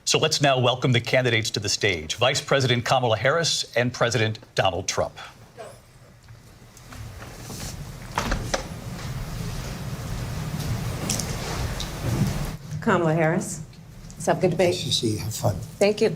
So let's now welcome the candidates to the stage. Vice President Kamala Harris and President Donald Trump. Kamala Harris. Let's have a good debate. Nice to see you. Have fun. Thank you.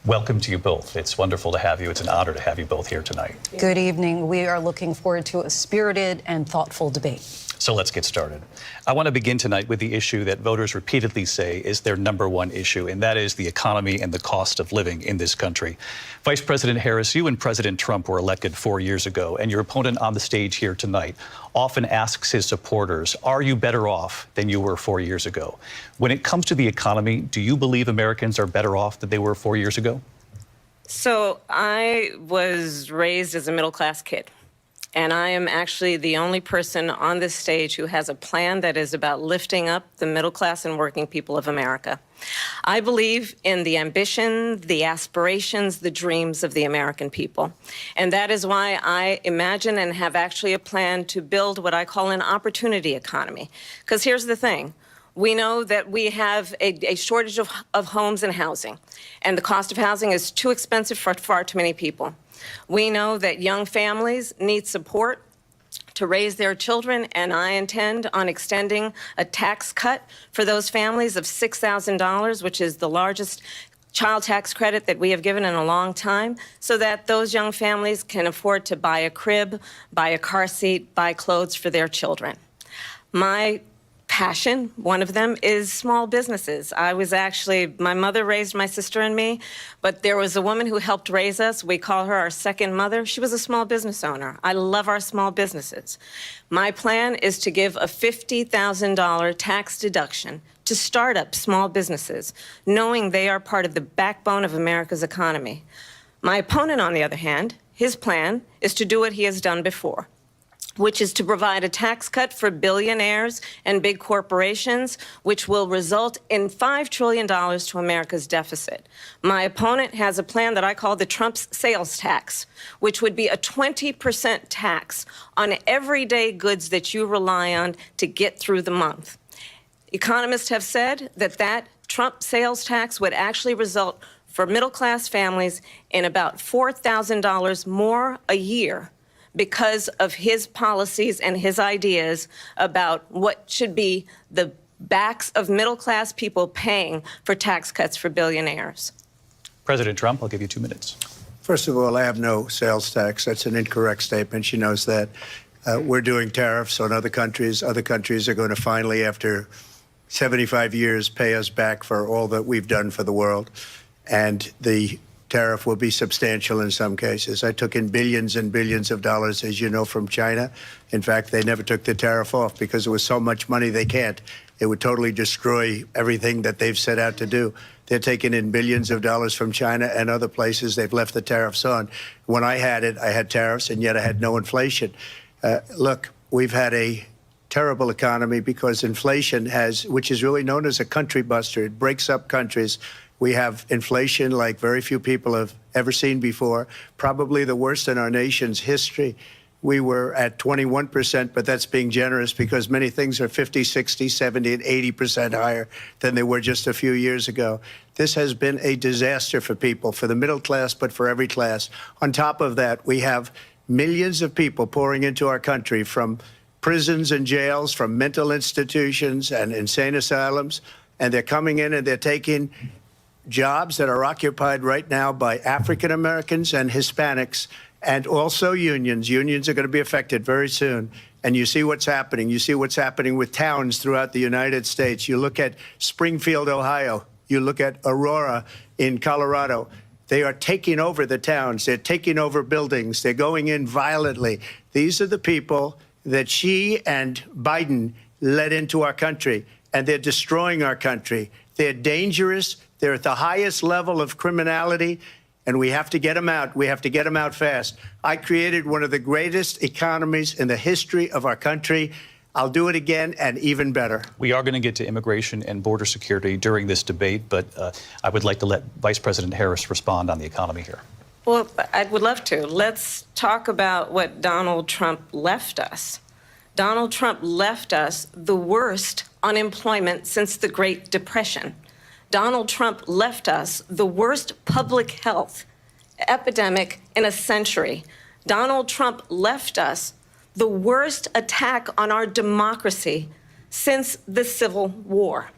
Welcome to you both. It's wonderful to have you. It's an honor to have you both here tonight. Good evening. We are looking forward to a spirited and thoughtful debate. So let's get started. I want to begin tonight with the issue that voters repeatedly say is their #1 issue, and that is the economy and the cost of living in this country. Vice President Harris, you and President Trump were elected 4 years ago, and your opponent on the stage here tonight often asks his supporters, are you better off than you were 4 years ago? When it comes to the economy, do you believe Americans are better off than they were 4 years ago? So I was raised as a middle-class kid, and I am actually the only person on this stage who has a plan that is about lifting up the middle class and working people of America. I believe in the ambition, the aspirations, the dreams of the American people. And that is why I imagine and have actually a plan to build what I call an opportunity economy. Because here's the thing. We know that we have a shortage of homes and housing, and the cost of housing is too expensive for far too many people. We know that young families need support to raise their children, and I intend on extending a tax cut for those families of $6,000, which is the largest child tax credit that we have given in a long time, so that those young families can afford to buy a crib, buy a car seat, buy clothes for their children. My passion, one of them, is small businesses. My mother raised my sister and me, but there was a woman who helped raise us. We call her our second mother. She was a small business owner. I love our small businesses. My plan is to give a $50,000 tax deduction to start up small businesses, knowing they are part of the backbone of America's economy. My opponent, on the other hand, his plan is to do what he has done before, which is to provide a tax cut for billionaires and big corporations, which will result in $5 trillion to America's deficit. My opponent has a plan that I call the Trump's sales tax, which would be a 20% tax on everyday goods that you rely on to get through the month. Economists have said that Trump sales tax would actually result for middle-class families in about $4,000 more a year, because of his policies and his ideas about what should be the backs of middle-class people paying for tax cuts for billionaires. President Trump, I'll give you 2 minutes. First of all, I have no sales tax. That's an incorrect statement. She knows that. We're doing tariffs on other countries. Other countries are going to finally, after 75 years, pay us back for all that we've done for the world. And the tariff will be substantial in some cases. I took in billions and billions of dollars, as you know, from China. In fact, they never took the tariff off because it was so much money they can't. It would totally destroy everything that they've set out to do. They're taking in billions of dollars from China and other places. They've left the tariffs on. When I had it, I had tariffs, and yet I had no inflation. Look, we've had a terrible economy because inflation which is really known as a country buster. It breaks up countries. We have inflation like very few people have ever seen before, probably the worst in our nation's history. We were at 21%, but that's being generous because many things are 50, 60, 70, and 80% higher than they were just a few years ago. This has been a disaster for people, for the middle class, but for every class. On top of that, we have millions of people pouring into our country from prisons and jails, from mental institutions and insane asylums, and they're coming in and they're taking jobs that are occupied right now by African Americans and Hispanics, and also unions. Unions are going to be affected very soon. And you see what's happening. You see what's happening with towns throughout the United States. You look at Springfield, Ohio. You look at Aurora in Colorado. They are taking over the towns. They're taking over buildings. They're going in violently. These are the people that Xi and Biden led into our country, and they're destroying our country. They're dangerous. They're at the highest level of criminality, and we have to get them out. We have to get them out fast. I created one of the greatest economies in the history of our country. I'll do it again and even better. We are going to get to immigration and border security during this debate, but I would like to let Vice President Harris respond on the economy here. Well, I would love to. Let's talk about what Donald Trump left us. Donald Trump left us the worst unemployment since the Great Depression. Donald Trump left us the worst public health epidemic in a century. Donald Trump left us the worst attack on our democracy since the Civil War.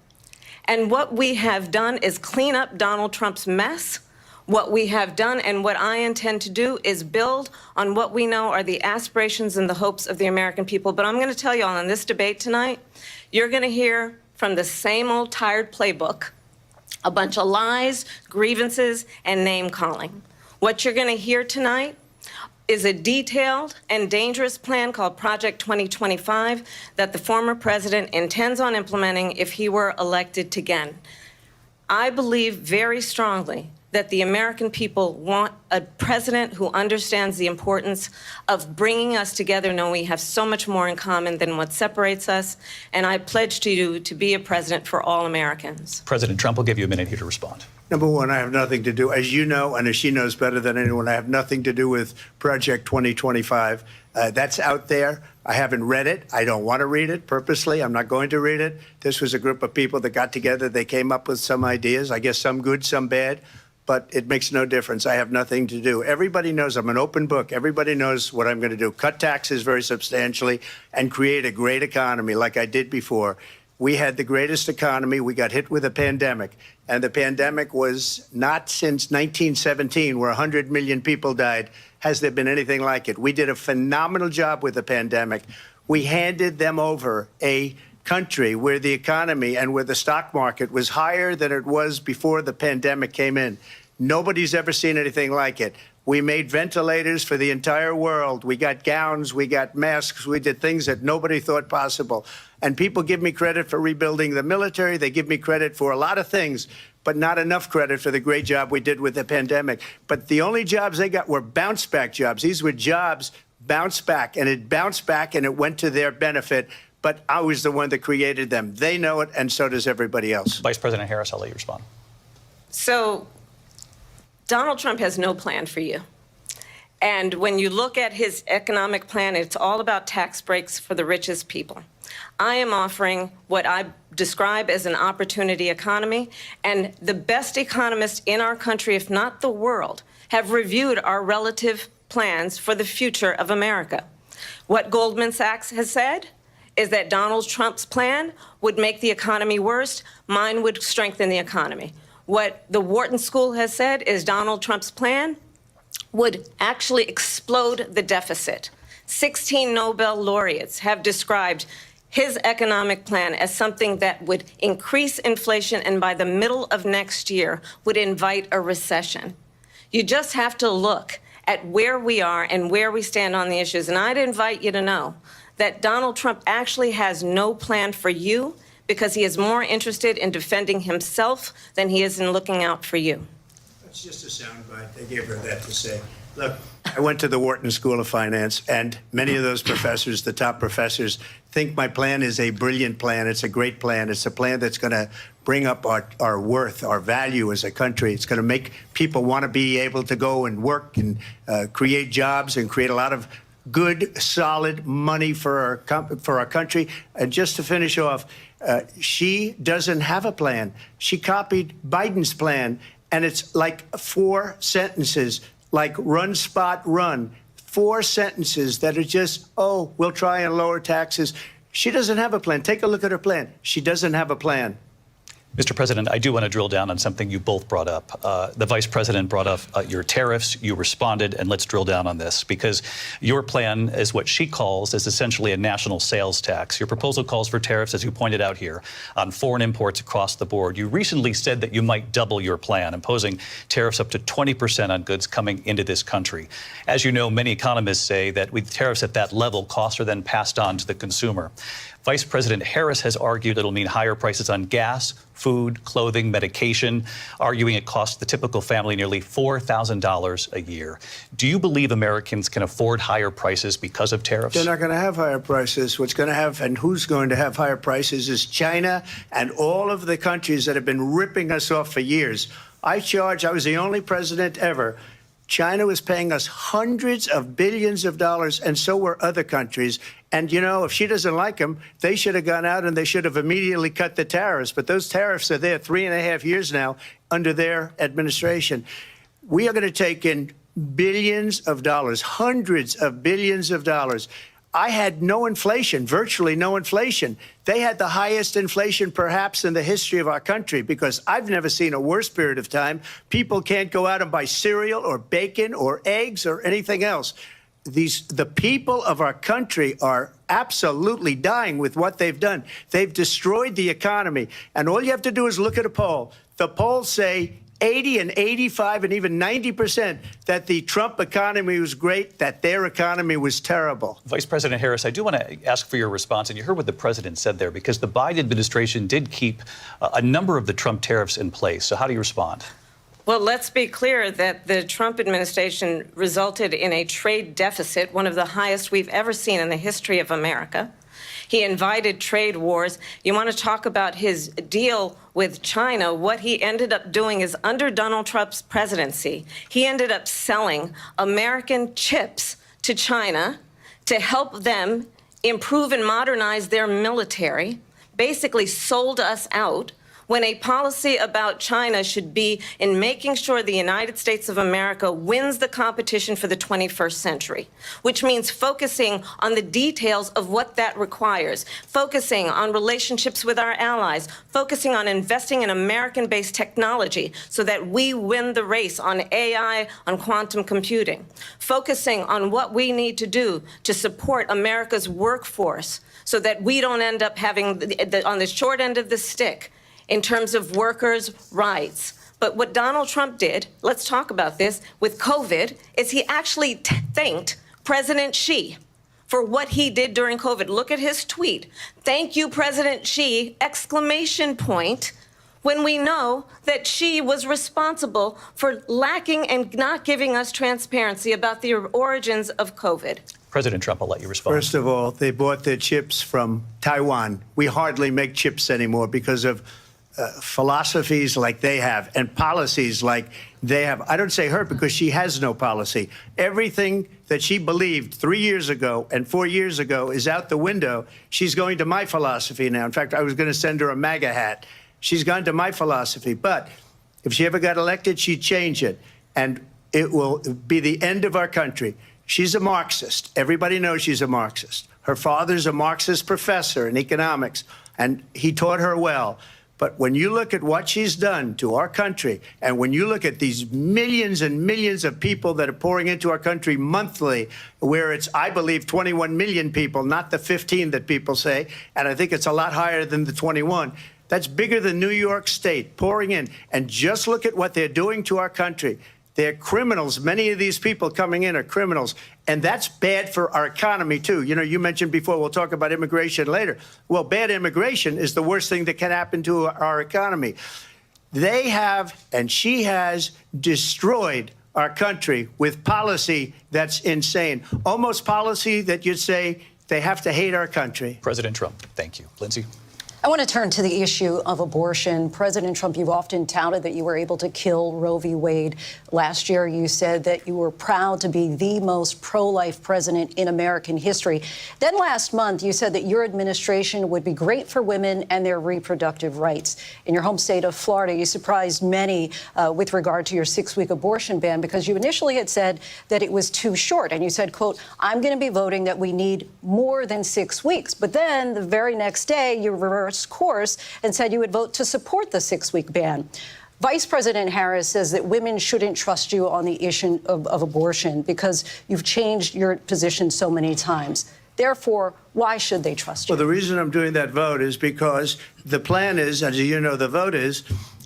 And what we have done is clean up Donald Trump's mess. What we have done and what I intend to do is build on what we know are the aspirations and the hopes of the American people. But I'm going to tell you all in this debate tonight, you're going to hear from the same old tired playbook, a bunch of lies, grievances, and name-calling. What you're going to hear tonight is a detailed and dangerous plan called Project 2025 that the former president intends on implementing if he were elected again. I believe very strongly that the American people want a president who understands the importance of bringing us together, knowing we have so much more in common than what separates us. And I pledge to you to be a president for all Americans. President Trump will give you a minute here to respond. Number one, I have nothing to do, as you know, and as she knows better than anyone, I have nothing to do with Project 2025. That's out there. I haven't read it. I don't want to read it purposely. I'm not going to read it. This was a group of people that got together. They came up with some ideas, I guess some good, some bad, but it makes no difference. I have nothing to do. Everybody knows I'm an open book. Everybody knows what I'm going to do. Cut taxes very substantially and create a great economy like I did before. We had the greatest economy. We got hit with a pandemic. And the pandemic was not since 1917, where 100 million people died, has there been anything like it. We did a phenomenal job with the pandemic. We handed them over a country where the economy and where the stock market was higher than it was before the pandemic came in. Nobody's ever seen anything like it. We made ventilators for the entire world. We got gowns, we got masks, we did things that nobody thought possible. And people give me credit for rebuilding the military. They give me credit for a lot of things, but not enough credit for the great job we did with the pandemic. But the only jobs they got were bounce back jobs. These were jobs bounce back, and it bounced back and it went to their benefit. But I was the one that created them. They know it, and so does everybody else. Vice President Harris, I'll let you respond. So Donald Trump has no plan for you. And when you look at his economic plan, it's all about tax breaks for the richest people. I am offering what I describe as an opportunity economy, and the best economists in our country, if not the world, have reviewed our relative plans for the future of America. What Goldman Sachs has said is that Donald Trump's plan would make the economy worse. Mine would strengthen the economy. What the Wharton School has said is Donald Trump's plan would actually explode the deficit. 16 Nobel laureates have described his economic plan as something that would increase inflation and by the middle of next year would invite a recession. You just have to look at where we are and where we stand on the issues. And I'd invite you to know that Donald Trump actually has no plan for you because he is more interested in defending himself than he is in looking out for you. That's just a soundbite. They gave her that to say. Look, I went to the Wharton School of Finance, and many of those professors, the top professors, think my plan is a brilliant plan. It's a great plan. It's a plan that's going to bring up our worth, our value as a country. It's going to make people want to be able to go and work and create jobs and create a lot of good, solid money for our country. And just to finish off, she doesn't have a plan. She copied Biden's plan, and it's like 4 sentences, like run, spot, run. 4 sentences that are just, oh, we'll try and lower taxes. She doesn't have a plan. Take a look at her plan. She doesn't have a plan. Mr. President, I do want to drill down on something you both brought up. The Vice President brought up your tariffs. You responded, and let's drill down on this, because your plan is what she calls is essentially a national sales tax. Your proposal calls for tariffs, as you pointed out here, on foreign imports across the board. You recently said that you might double your plan, imposing tariffs up to 20% on goods coming into this country. As you know, many economists say that with tariffs at that level, costs are then passed on to the consumer. Vice President Harris has argued it'll mean higher prices on gas, food, clothing, medication, arguing it costs the typical family nearly $4,000 a year. Do you believe Americans can afford higher prices because of tariffs? They're not going to have higher prices. What's going to have and who's going to have higher prices is China and all of the countries that have been ripping us off for years. I was the only president ever. China was paying us hundreds of billions of dollars, and so were other countries, And, you know, if she doesn't like them, they should have gone out and they should have immediately cut the tariffs. But those tariffs are there 3.5 years now under their administration. We are going to take in billions of dollars, hundreds of billions of dollars. I had no inflation, virtually no inflation. They had the highest inflation perhaps in the history of our country, because I've never seen a worse period of time. People can't go out and buy cereal or bacon or eggs or anything else. The people of our country are absolutely dying with what they've done. They've destroyed the economy. And all you have to do is look at a poll. The polls say 80 and 85 and even 90% that the Trump economy was great, that their economy was terrible. Vice President Harris, I do want to ask for your response, and you heard what the president said there, because the Biden administration did keep a number of the Trump tariffs in place. So how do you respond? Well, let's be clear that the Trump administration resulted in a trade deficit, one of the highest we've ever seen in the history of America. He invited trade wars. You want to talk about his deal with China? What he ended up doing is, under Donald Trump's presidency, he ended up selling American chips to China to help them improve and modernize their military, basically sold us out, when a policy about China should be in making sure the United States of America wins the competition for the 21st century, which means focusing on the details of what that requires, focusing on relationships with our allies, focusing on investing in American-based technology so that we win the race on AI, on quantum computing, focusing on what we need to do to support America's workforce so that we don't end up having, on the short end of the stick, in terms of workers' rights. But what Donald Trump did, let's talk about this, with COVID, is he actually thanked President Xi for what he did during COVID. Look at his tweet. "Thank you, President Xi," exclamation point, when we know that Xi was responsible for lacking and not giving us transparency about the origins of COVID. President Trump, I'll let you respond. First of all, they bought their chips from Taiwan. We hardly make chips anymore because of philosophies like they have and policies like they have. I don't say her because she has no policy. Everything that she believed 3 years ago and 4 years ago is out the window. She's going to my philosophy now. In fact, I was going to send her a MAGA hat. She's gone to my philosophy. But if she ever got elected, she'd change it. And it will be the end of our country. She's a Marxist. Everybody knows she's a Marxist. Her father's a Marxist professor in economics, and he taught her well. But when you look at what she's done to our country, and when you look at these millions and millions of people that are pouring into our country monthly, where it's, I believe, 21 million people, not the 15 that people say, and I think it's a lot higher than the 21, that's bigger than New York State pouring in. And just look at what they're doing to our country. They're criminals. Many of these people coming in are criminals. And that's bad for our economy, too. You know, you mentioned before, we'll talk about immigration later. Well, bad immigration is the worst thing that can happen to our economy. They have, and she has, destroyed our country with policy that's insane. Almost policy that you'd say they have to hate our country. President Trump, thank you. Lindsay? I want to turn to the issue of abortion. President Trump, you've often touted that you were able to kill Roe v. Wade. Last year, you said that you were proud to be the most pro-life president in American history. Then last month, you said that your administration would be great for women and their reproductive rights. In your home state of Florida, you surprised many with regard to your 6-week abortion ban, because you initially had said that it was too short. And you said, quote, "I'm going to be voting that we need more than 6 weeks." But then the very next day, you reversed course and said you would vote to support the 6-week ban. Vice President Harris says that women shouldn't trust you on the issue of abortion because you've changed your position so many times. Therefore, why should they trust you? Well, the reason I'm doing that vote is because the plan is, as you know, the vote is,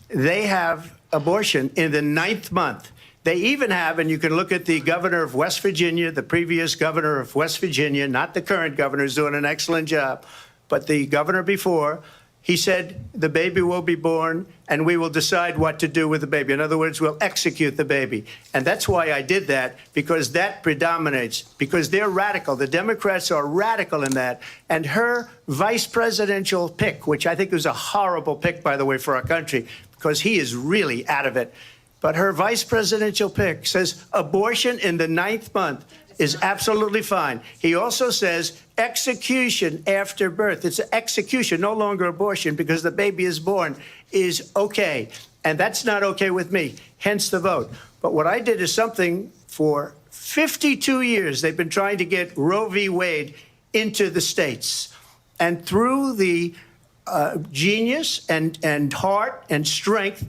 they have abortion in the 9th month. They even have, and you can look at the governor of West Virginia, the previous governor of West Virginia, not the current governor, who's doing an excellent job, but the governor before, he said the baby will be born and we will decide what to do with the baby. In other words, we'll execute the baby. And that's why I did that, because that predominates, because they're radical. The Democrats are radical in that. And her vice presidential pick, which I think was a horrible pick, by the way, for our country, because he is really out of it. But her vice presidential pick says abortion in the 9th month is absolutely fine. He also says execution after birth, it's execution, no longer abortion, because the baby is born, is okay. And that's not okay with me, hence the vote. But what I did is something for 52 years. They've been trying to get Roe v. Wade into the states. And through the genius and heart and strength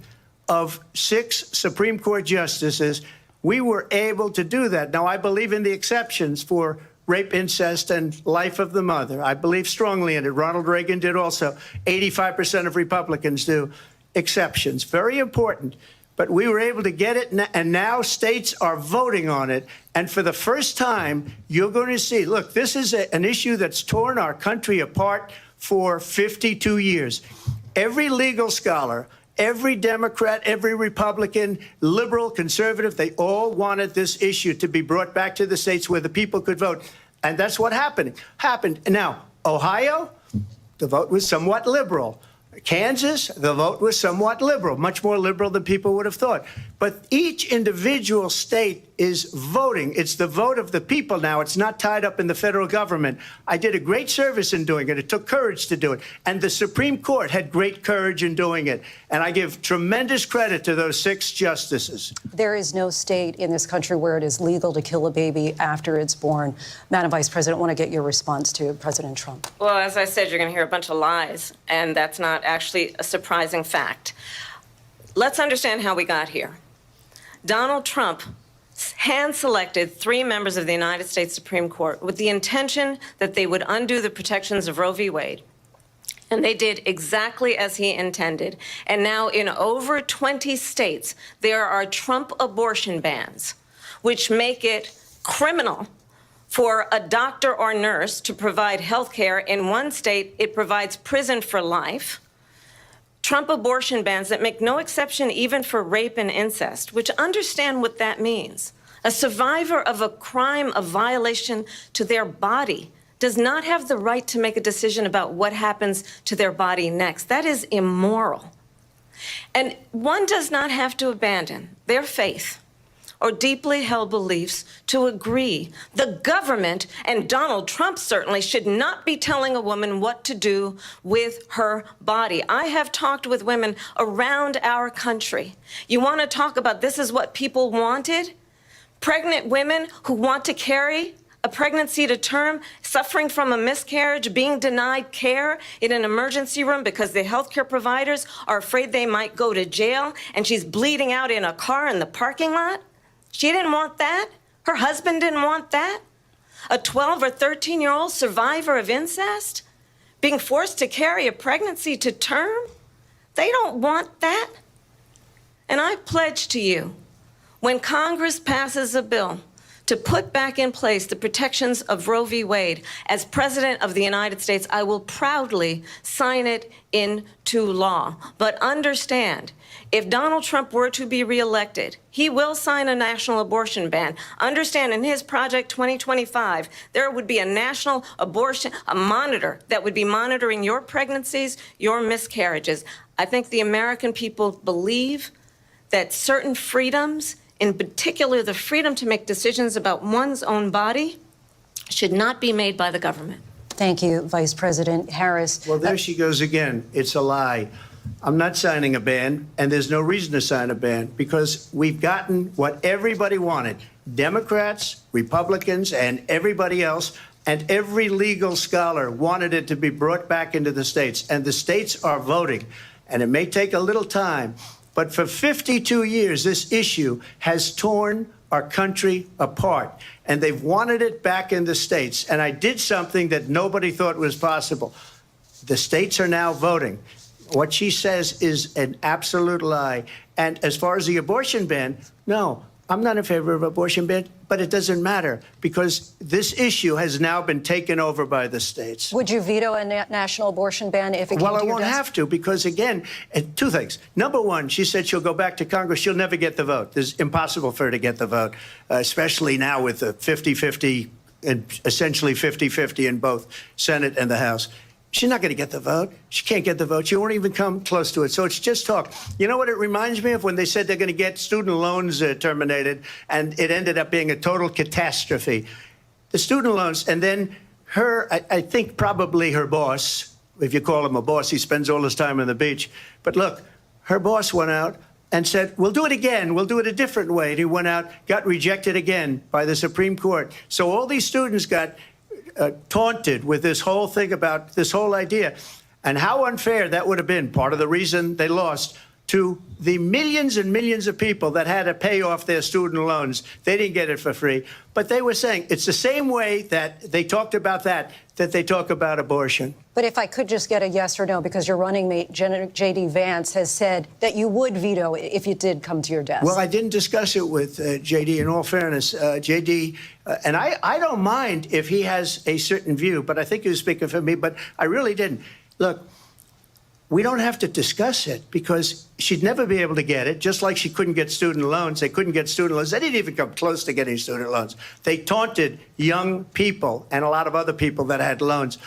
of 6 Supreme Court justices, we were able to do that. Now, I believe in the exceptions for rape, incest, and life of the mother. I believe strongly in it. Ronald Reagan did also. 85% of Republicans do. Exceptions, very important. But we were able to get it, and now states are voting on it. And for the first time, you're going to see, look, this is an issue that's torn our country apart for 52 years. Every legal scholar, every Democrat, every Republican, liberal, conservative, they all wanted this issue to be brought back to the states where the people could vote. And that's what happened. Now, Ohio, the vote was somewhat liberal. Kansas, the vote was somewhat liberal, much more liberal than people would have thought. But each individual state is voting. It's the vote of the people now. It's not tied up in the federal government. I did a great service in doing it. It took courage to do it. And the Supreme Court had great courage in doing it. And I give tremendous credit to those 6 justices. There is no state in this country where it is legal to kill a baby after it's born. Madam Vice President, I want to get your response to President Trump. Well, as I said, you're going to hear a bunch of lies, and that's not actually a surprising fact. Let's understand how we got here. Donald Trump hand-selected 3 members of the United States Supreme Court with the intention that they would undo the protections of Roe v. Wade. And they did exactly as he intended. And now in over 20 states, there are Trump abortion bans, which make it criminal for a doctor or nurse to provide health care. In one state, it provides prison for life. Trump abortion bans that make no exception even for rape and incest, which understand what that means. A survivor of a crime of violation to their body does not have the right to make a decision about what happens to their body next. That is immoral. And one does not have to abandon their faith or deeply held beliefs to agree. The government, and Donald Trump certainly, should not be telling a woman what to do with her body. I have talked with women around our country. You want to talk about this is what people wanted? Pregnant women who want to carry a pregnancy to term, suffering from a miscarriage, being denied care in an emergency room because the healthcare providers are afraid they might go to jail, and she's bleeding out in a car in the parking lot. She didn't want that. Her husband didn't want that. A 12 or 13-year-old survivor of incest being forced to carry a pregnancy to term. They don't want that. And I pledge to you, when Congress passes a bill to put back in place the protections of Roe v. Wade, as President of the United States, I will proudly sign it into law. But understand, if Donald Trump were to be reelected, he will sign a national abortion ban. Understand, in his Project 2025, there would be a national abortion, a monitor that would be monitoring your pregnancies, your miscarriages. I think the American people believe that certain freedoms, in particular the freedom to make decisions about one's own body, should not be made by the government. Thank you, Vice President Harris. Well, there she goes again. It's a lie. I'm not signing a ban, and there's no reason to sign a ban, because we've gotten what everybody wanted. Democrats, Republicans, and everybody else, and every legal scholar wanted it to be brought back into the states, and the states are voting. And it may take a little time, but for 52 years, this issue has torn our country apart, and they've wanted it back in the states. And I did something that nobody thought was possible. The states are now voting. What she says is an absolute lie. And as far as the abortion ban, no, I'm not in favor of abortion ban, but it doesn't matter, because this issue has now been taken over by the states. Would you veto a national abortion ban if it came to your desk? Well, I won't have to, because, again, 2 things. Number one, she said she'll go back to Congress. She'll never get the vote. It's impossible for her to get the vote, especially now with the 50-50, and essentially 50-50 in both Senate and the House. She's not going to get the vote. She can't get the vote. She won't even come close to it. So it's just talk. You know what it reminds me of? When they said they're going to get student loans terminated, and it ended up being a total catastrophe. The student loans, and then I think probably her boss, if you call him a boss, he spends all his time on the beach. But look, her boss went out and said, we'll do it again. We'll do it a different way. And he went out, got rejected again by the Supreme Court. So all these students got taunted with this whole thing about this whole idea. And how unfair that would have been, part of the reason they lost, to the millions and millions of people that had to pay off their student loans. They didn't get it for free. But they were saying it's the same way that they talked about that they talk about abortion. But if I could just get a yes or no, because your running mate, J.D. Vance, has said that you would veto it if it did come to your desk. Well, I didn't discuss it with J.D. In all fairness, J.D., and I don't mind if he has a certain view, but I think he was speaking for me, but I really didn't. Look, we don't have to discuss it because she'd never be able to get it, just like she couldn't get student loans. They couldn't get student loans. They didn't even come close to getting student loans. They taunted young people and a lot of other people that had loans.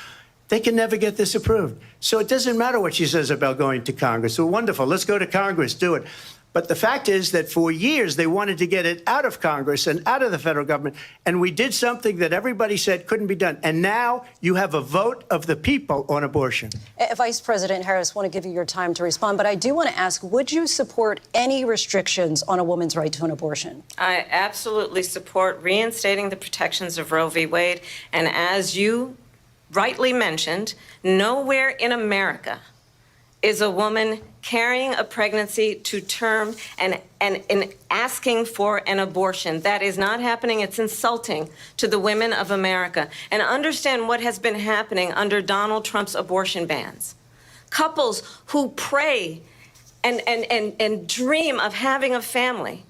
They can never get this approved. So it doesn't matter what she says about going to Congress. So wonderful. Let's go to Congress. Do it. But the fact is that for years they wanted to get it out of Congress and out of the federal government. And we did something that everybody said couldn't be done. And now you have a vote of the people on abortion. Vice President Harris, I want to give you your time to respond. But I do want to ask, would you support any restrictions on a woman's right to an abortion? I absolutely support reinstating the protections of Roe v. Wade. And as you rightly mentioned, nowhere in America is a woman carrying a pregnancy to term and asking for an abortion. That is not happening. It's insulting to the women of America. And understand what has been happening under Donald Trump's abortion bans. Couples who pray and dream of having a family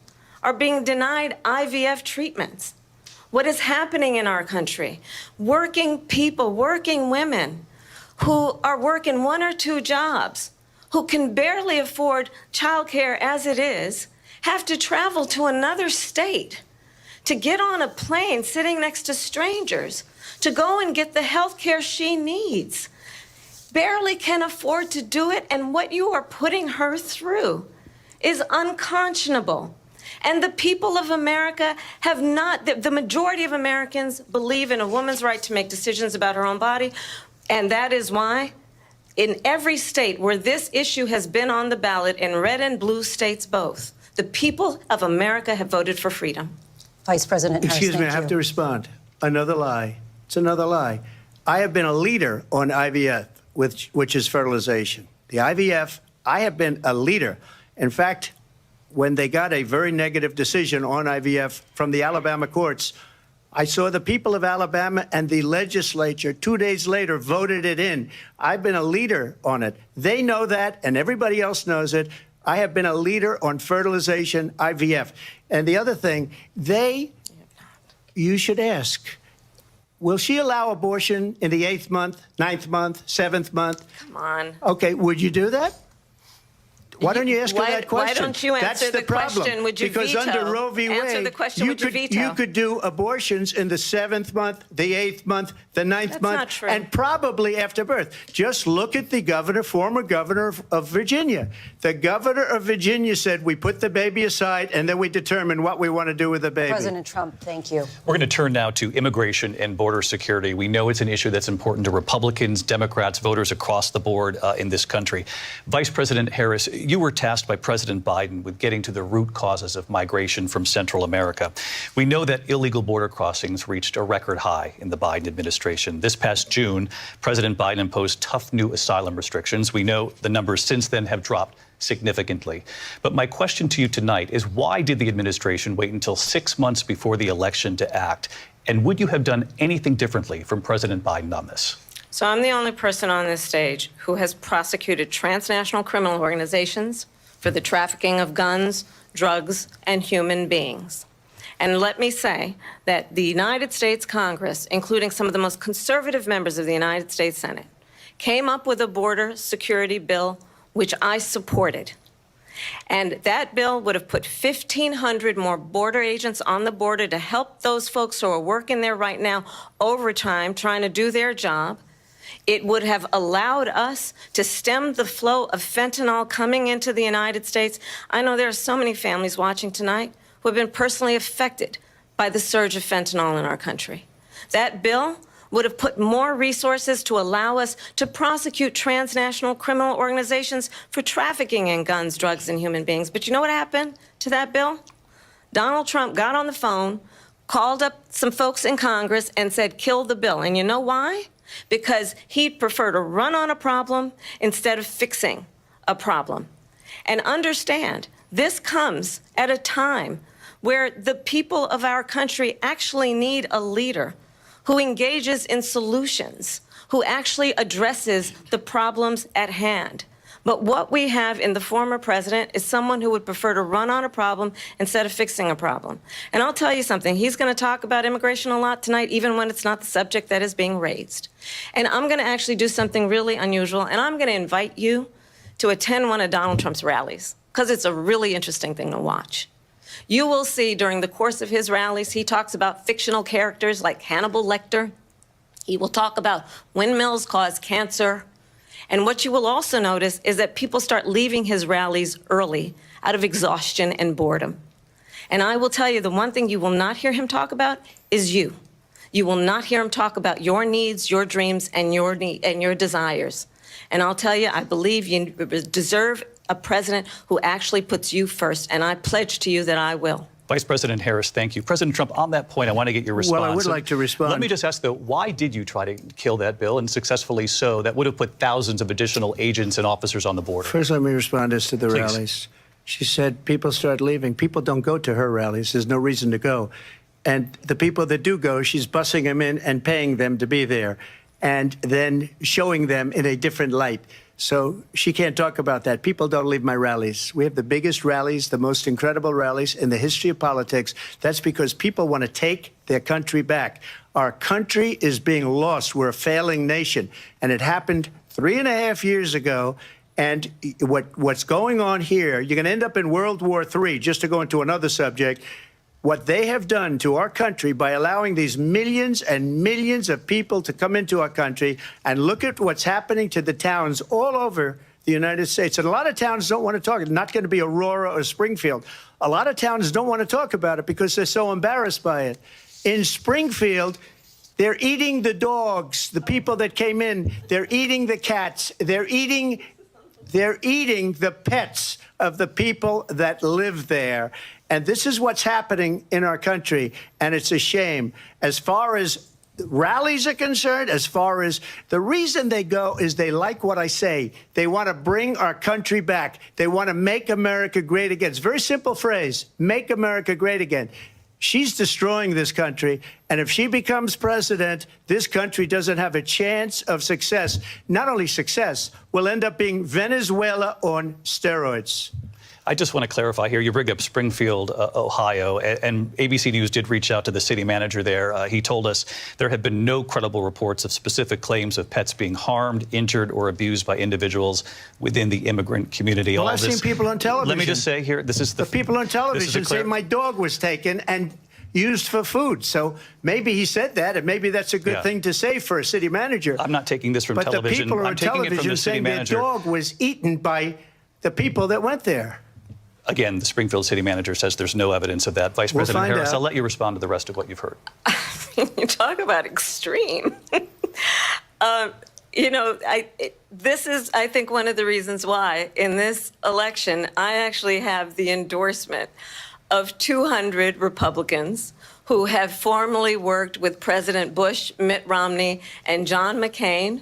are being denied IVF treatments. What is happening in our country? Working people, working women who are working 1 or 2 jobs, who can barely afford childcare as it is, have to travel to another state to get on a plane sitting next to strangers to go and get the health care she needs. Barely can afford to do it, and what you are putting her through is unconscionable. And the people of America have not, the majority of Americans believe in a woman's right to make decisions about her own body. And that is why in every state where this issue has been on the ballot, in red and blue states both, the people of America have voted for freedom. Vice President Harris, excuse me, I have to respond. Another lie. It's another lie. I have been a leader on IVF, which is fertilization. The IVF, I have been a leader. In fact, when they got a very negative decision on IVF from the Alabama courts, I saw the people of Alabama and the legislature 2 days later voted it in. I've been a leader on it. They know that, and everybody else knows it. I have been a leader on fertilization, IVF. And the other thing, you should ask, will she allow abortion in the 8th month, 9th month, 7th month? Come on. Okay, would you do that? Why don't you ask her that question? Why don't you answer the question? Would you because veto? Under Roe v. Wade, answer the question, would you veto? You could do abortions in the 7th month, the 8th month, the 9th That's month, not true. and probably after birth. Just look at the governor, former governor of Virginia. The governor of Virginia said, we put the baby aside, and then we determine what we want to do with the baby. President Trump, thank you. We're going to turn now to immigration and border security. We know it's an issue that's important to Republicans, Democrats, voters across the board in this country. Vice President Harris, you were tasked by President Biden with getting to the root causes of migration from Central America. We know that illegal border crossings reached a record high in the Biden administration. This past June, President Biden imposed tough new asylum restrictions. We know the numbers since then have dropped significantly. But my question to you tonight is, why did the administration wait until 6 months before the election to act? And would you have done anything differently from President Biden on this? So I'm the only person on this stage who has prosecuted transnational criminal organizations for the trafficking of guns, drugs, and human beings. And let me say that the United States Congress, including some of the most conservative members of the United States Senate, came up with a border security bill which I supported. And that bill would have put 1,500 more border agents on the border to help those folks who are working there right now overtime trying to do their job. It would have allowed us to stem the flow of fentanyl coming into the United States. I know there are so many families watching tonight who have been personally affected by the surge of fentanyl in our country. That bill would have put more resources to allow us to prosecute transnational criminal organizations for trafficking in guns, drugs, and human beings. But you know what happened to that bill? Donald Trump got on the phone, called up some folks in Congress, and said, kill the bill. And you know why? Because he'd prefer to run on a problem instead of fixing a problem. And understand, this comes at a time where the people of our country actually need a leader who engages in solutions, who actually addresses the problems at hand. But what we have in the former president is someone who would prefer to run on a problem instead of fixing a problem. And I'll tell you something, he's going to talk about immigration a lot tonight, even when it's not the subject that is being raised. And I'm going to actually do something really unusual, and I'm going to invite you to attend one of Donald Trump's rallies, because it's a really interesting thing to watch. You will see during the course of his rallies, he talks about fictional characters like Hannibal Lecter. He will talk about windmills cause cancer. And what you will also notice is that people start leaving his rallies early out of exhaustion and boredom. And I will tell you, the one thing you will not hear him talk about is you. You will not hear him talk about your needs, your dreams, and your desires. And I'll tell you, I believe you deserve a president who actually puts you first, and I pledge to you that I will. Vice President Harris, thank you. President Trump, on that point, I want to get your response. Well, I would like to respond. Let me just ask, though, why did you try to kill that bill, and successfully so? That would have put thousands of additional agents and officers on the border. First, let me respond as to the Please. rallies. She said people start leaving. People don't go to her rallies. There's no reason to go. And the people that do go, she's bussing them in and paying them to be there, and then showing them in a different light. So she can't talk about that. People don't leave my rallies. We have the biggest rallies, the most incredible rallies in the history of politics. That's because people want to take their country back. Our country is being lost. We're a failing nation. And it happened 3.5 years ago. And what's going on here, you're going to end up in World War III, just to go into another subject. What they have done to our country by allowing these millions and millions of people to come into our country, and look at what's happening to the towns all over the United States. And a lot of towns don't want to talk. It's not going to be Aurora or Springfield. A lot of towns don't want to talk about it because they're so embarrassed by it. In Springfield, they're eating the dogs, the people that came in. They're eating the cats. They're eating the pets of the people that live there. And this is what's happening in our country, and it's a shame. As far as rallies are concerned, as far as the reason they go is they like what I say. They want to bring our country back. They want to make America great again. It's a very simple phrase, make America great again. She's destroying this country, and if she becomes president, this country doesn't have a chance of success. Not only success, we'll end up being Venezuela on steroids. I just want to clarify here. You bring up Springfield, Ohio, and ABC News did reach out to the city manager there. He told us there have been no credible reports of specific claims of pets being harmed, injured, or abused by individuals within the immigrant community. Well, I've seen people on television. Let me just say here, this is the people on television say my dog was taken and used for food. So maybe he said that, and maybe that's a good thing to say for a city manager. I'm not taking this from television. But the people on television saying their dog was eaten by the people that went there. Again, the Springfield city manager says there's no evidence of that. Vice President Harris, I'll let you respond to the rest of what you've heard. You talk about extreme. You know, this is, I think, one of the reasons why in this election, I actually have the endorsement of 200 Republicans who have formerly worked with President Bush, Mitt Romney, and John McCain,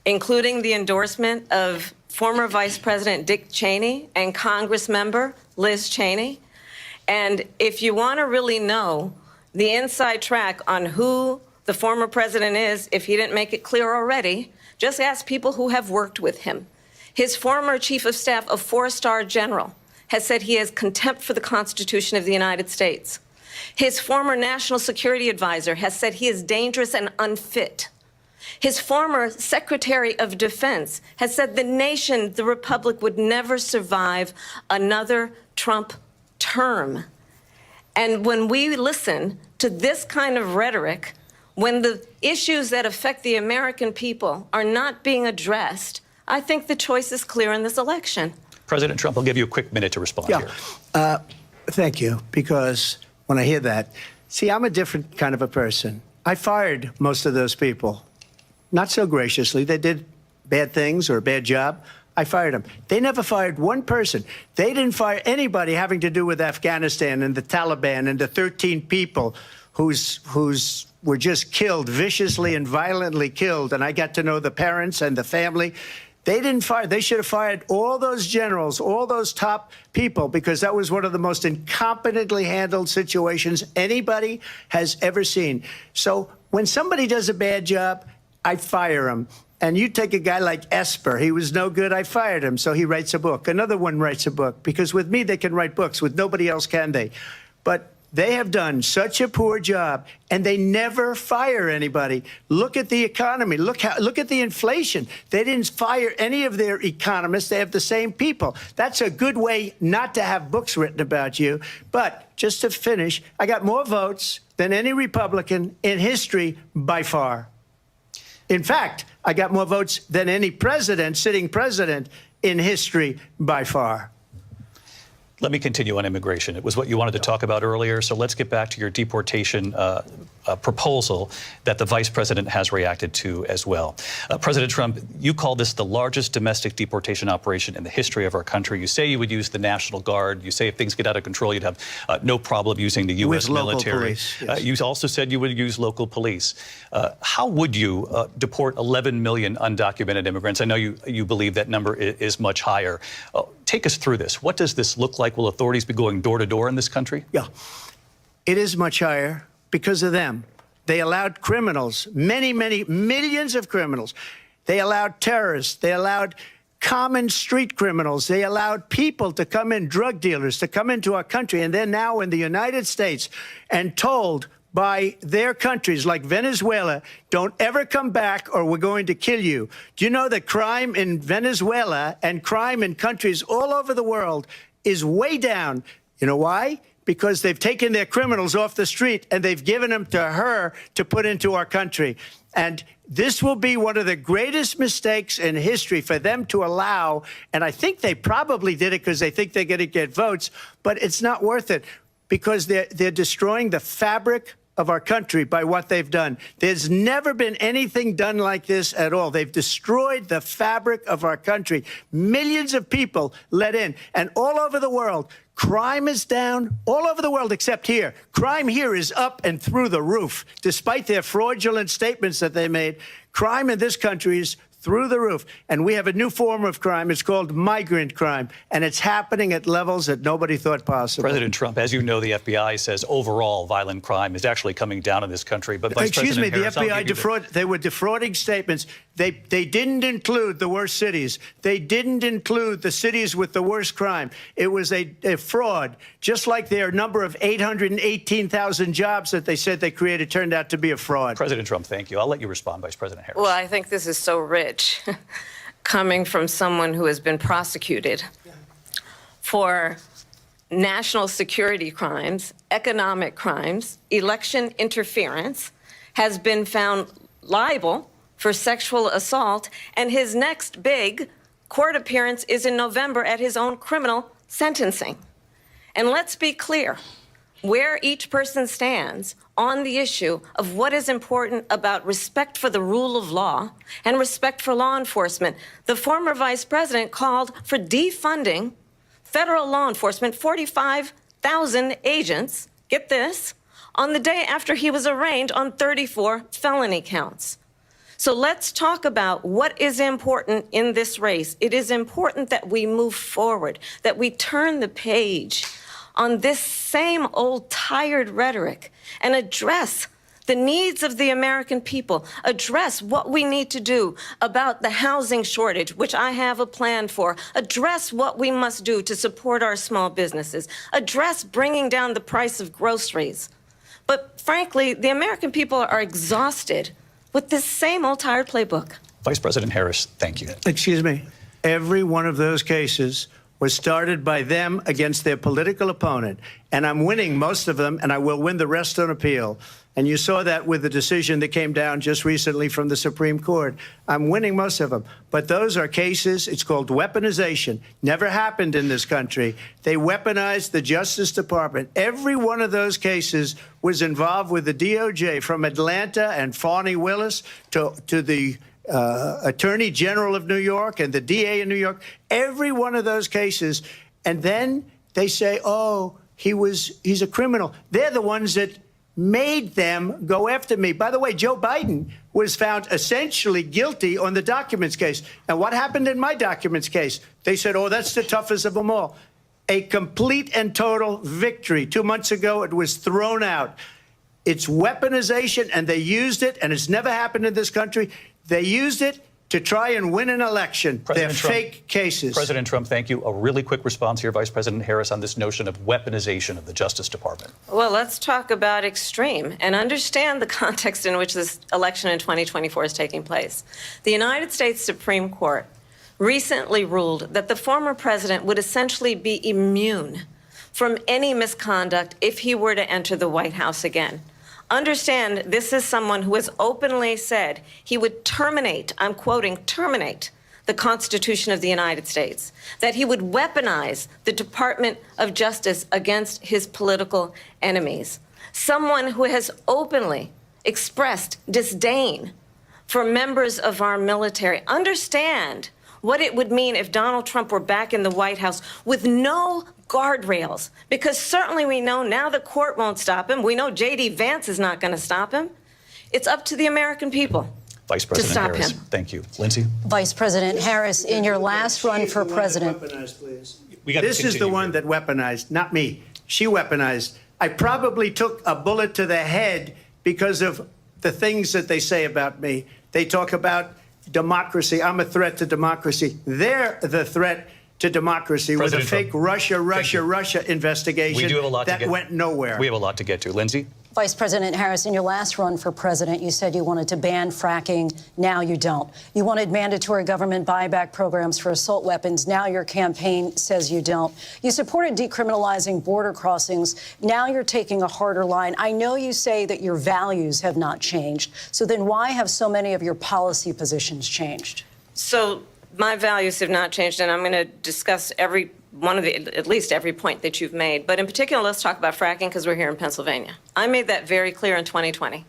including the endorsement of former Vice President Dick Cheney and Congress member Liz Cheney. And if you want to really know the inside track on who the former president is, if he didn't make it clear already, just ask people who have worked with him. His former chief of staff, a 4-star general, has said he has contempt for the Constitution of the United States. His former national security advisor has said he is dangerous and unfit. His former Secretary of Defense has said the nation, the Republic, would never survive another Trump term. And when we listen to this kind of rhetoric, when the issues that affect the American people are not being addressed, I think the choice is clear in this election. President Trump, I'll give you a quick minute to respond here. Thank you, because when I hear that, see, I'm a different kind of a person. I fired most of those people. Not so graciously. They did bad things or a bad job. I fired them. They never fired one person. They didn't fire anybody having to do with Afghanistan and the Taliban and the 13 people whose were just killed, viciously and violently killed. And I got to know the parents and the family. They didn't fire. They should have fired all those generals, all those top people, because that was one of the most incompetently handled situations anybody has ever seen. So when somebody does a bad job, I fire him. And you take a guy like Esper. He was no good. I fired him. So he writes a book. Another one writes a book. Because with me, they can write books. With nobody else can they. But they have done such a poor job, and they never fire anybody. Look at the economy. Look at the inflation. They didn't fire any of their economists. They have the same people. That's a good way not to have books written about you. But just to finish, I got more votes than any Republican in history by far. In fact, I got more votes than any president, sitting president, in history by far. Let me continue on immigration. It was what you wanted to talk about earlier, so let's get back to your deportation proposal that the vice president has reacted to as well. President Trump, you call this the largest domestic deportation operation in the history of our country. You say you would use the National Guard. You say if things get out of control, you'd have no problem using the U.S. military. Police, yes. You also said you would use local police. How would you deport 11 million undocumented immigrants? I know you believe that number is much higher. Take us through this. What does this look like? Will authorities be going door to door in this country? Yeah, it is much higher because of them. They allowed criminals, many millions of criminals. They allowed terrorists. They allowed common street criminals. They allowed people to come in, drug dealers, to come into our country. And they're now in the United States and told by their countries like Venezuela, don't ever come back or we're going to kill you. Do you know that crime in Venezuela and crime in countries all over the world is way down? You know why? Because they've taken their criminals off the street and they've given them to her to put into our country. And this will be one of the greatest mistakes in history for them to allow. And I think they probably did it because they think they're going to get votes, but it's not worth it because they're destroying the fabric of our country by what they've done. There's never been anything done like this at all. They've destroyed the fabric of our country. Millions of people let in. And all over the world, crime is down. All over the world except here. Crime here is up and through the roof. Despite their fraudulent statements that they made, crime in this country is through the roof. And we have a new form of crime. It's called migrant crime. And it's happening at levels that nobody thought possible. President Trump, as you know, the FBI says overall violent crime is actually coming down in this country. But Vice Excuse me, President the Harris, FBI they were defrauding statements. They didn't include the worst cities. They didn't include the cities with the worst crime. It was a fraud, just like their number of 818,000 jobs that they said they created turned out to be a fraud. President Trump, thank you. I'll let you respond, Vice President Harris. Well, I think this is so rich coming from someone who has been prosecuted for national security crimes, economic crimes, election interference, has been found liable for sexual assault, and his next big court appearance is in November at his own criminal sentencing. And let's be clear, where each person stands on the issue of what is important about respect for the rule of law and respect for law enforcement. The former vice president called for defunding federal law enforcement, 45,000 agents, get this, on the day after he was arraigned on 34 felony counts. So let's talk about what is important in this race. It is important that we move forward, that we turn the page on this same old tired rhetoric and address the needs of the American people, address what we need to do about the housing shortage, which I have a plan for, address what we must do to support our small businesses, address bringing down the price of groceries. But frankly, the American people are exhausted with this same old tired playbook. Vice President Harris, thank you. Excuse me. Every one of those cases was started by them against their political opponent. And I'm winning most of them, and I will win the rest on appeal. And you saw that with the decision that came down just recently from the Supreme Court. I'm winning most of them. But those are cases, it's called weaponization. Never happened in this country. They weaponized the Justice Department. Every one of those cases was involved with the DOJ, from Atlanta and Fani Willis to the Attorney General of New York and the DA in New York. Every one of those cases. And then they say, oh, he's a criminal. They're the ones that made them go after me. By the way, Joe Biden was found essentially guilty on the documents case. And what happened in my documents case? They said, oh, that's the toughest of them all. A complete and total victory. 2 months ago, it was thrown out. It's weaponization, and they used it, and it's never happened in this country. They used it to try and win an election. They're fake cases. President Trump, thank you. A really quick response here, Vice President Harris, on this notion of weaponization of the Justice Department. Well, let's talk about extreme and understand the context in which this election in 2024 is taking place. The United States Supreme Court recently ruled that the former president would essentially be immune from any misconduct if he were to enter the White House again. Understand, this is someone who has openly said he would terminate, I'm quoting, terminate the Constitution of the United States, that he would weaponize the Department of Justice against his political enemies. Someone who has openly expressed disdain for members of our military. Understand what it would mean if Donald Trump were back in the White House with no guardrails, because certainly we know now the court won't stop him. We know J.D. Vance is not going to stop him. It's up to the American people Vice President to stop Harris, him. Thank you. Lindsay? Vice President Harris, in your last run for president. This is the one that weaponized, not me. She weaponized. I probably took a bullet to the head because of the things that they say about me. They talk about democracy. I'm a threat to democracy. They're the threat to democracy with a fake Russia investigation We do have a lot that went nowhere. We have a lot to get to. Lindsay? Vice President Harris, in your last run for president, you said you wanted to ban fracking. Now you don't. You wanted mandatory government buyback programs for assault weapons. Now your campaign says you don't. You supported decriminalizing border crossings. Now you're taking a harder line. I know you say that your values have not changed. So then why have so many of your policy positions changed? So my values have not changed, and I'm going to discuss every one of the, at least every point that you've made. But in particular, let's talk about fracking, because we're here in Pennsylvania. I made that very clear in 2020.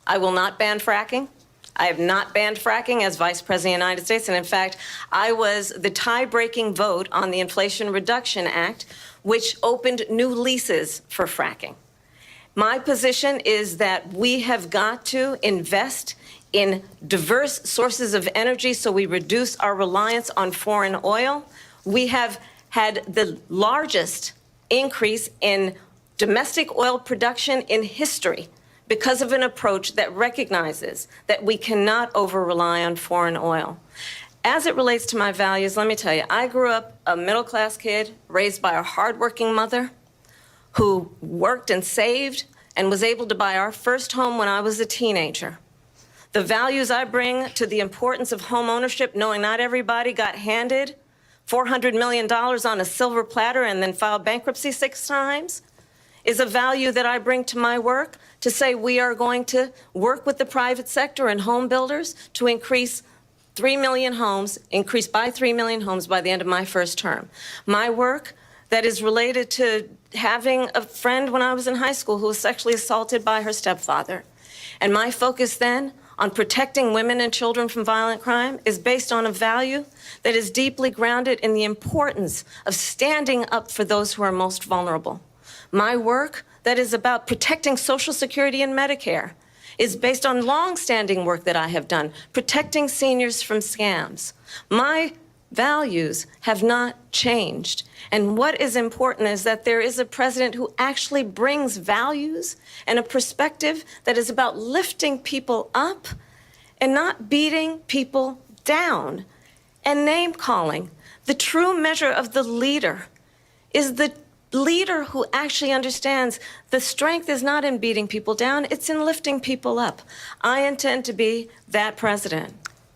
I will not ban fracking. I have not banned fracking as Vice President of the United States. And in fact, I was the tie-breaking vote on the Inflation Reduction Act, which opened new leases for fracking. My position is that we have got to invest in diverse sources of energy so we reduce our reliance on foreign oil. We have had the largest increase in domestic oil production in history because of an approach that recognizes that we cannot over-rely on foreign oil. As it relates to my values, let me tell you, I grew up a middle-class kid raised by a hardworking mother who worked and saved and was able to buy our first home when I was a teenager. The values I bring to the importance of home ownership, knowing not everybody got handed $400 million on a silver platter and then filed bankruptcy 6 times, is a value that I bring to my work to say we are going to work with the private sector and home builders to increase 3 million homes, increase by 3 million homes by the end of my first term. My work that is related to having a friend when I was in high school who was sexually assaulted by her stepfather. And my focus then on protecting women and children from violent crime is based on a value that is deeply grounded in the importance of standing up for those who are most vulnerable. My work that is about protecting Social Security and Medicare is based on long-standing work that I have done, protecting seniors from scams. My values have not changed. And what is important is that there is a president who actually brings values and a perspective that is about lifting people up and not beating people down and name-calling. The true measure of the leader is the leader who actually understands the strength is not in beating people down, it's in lifting people up. I intend to be that president.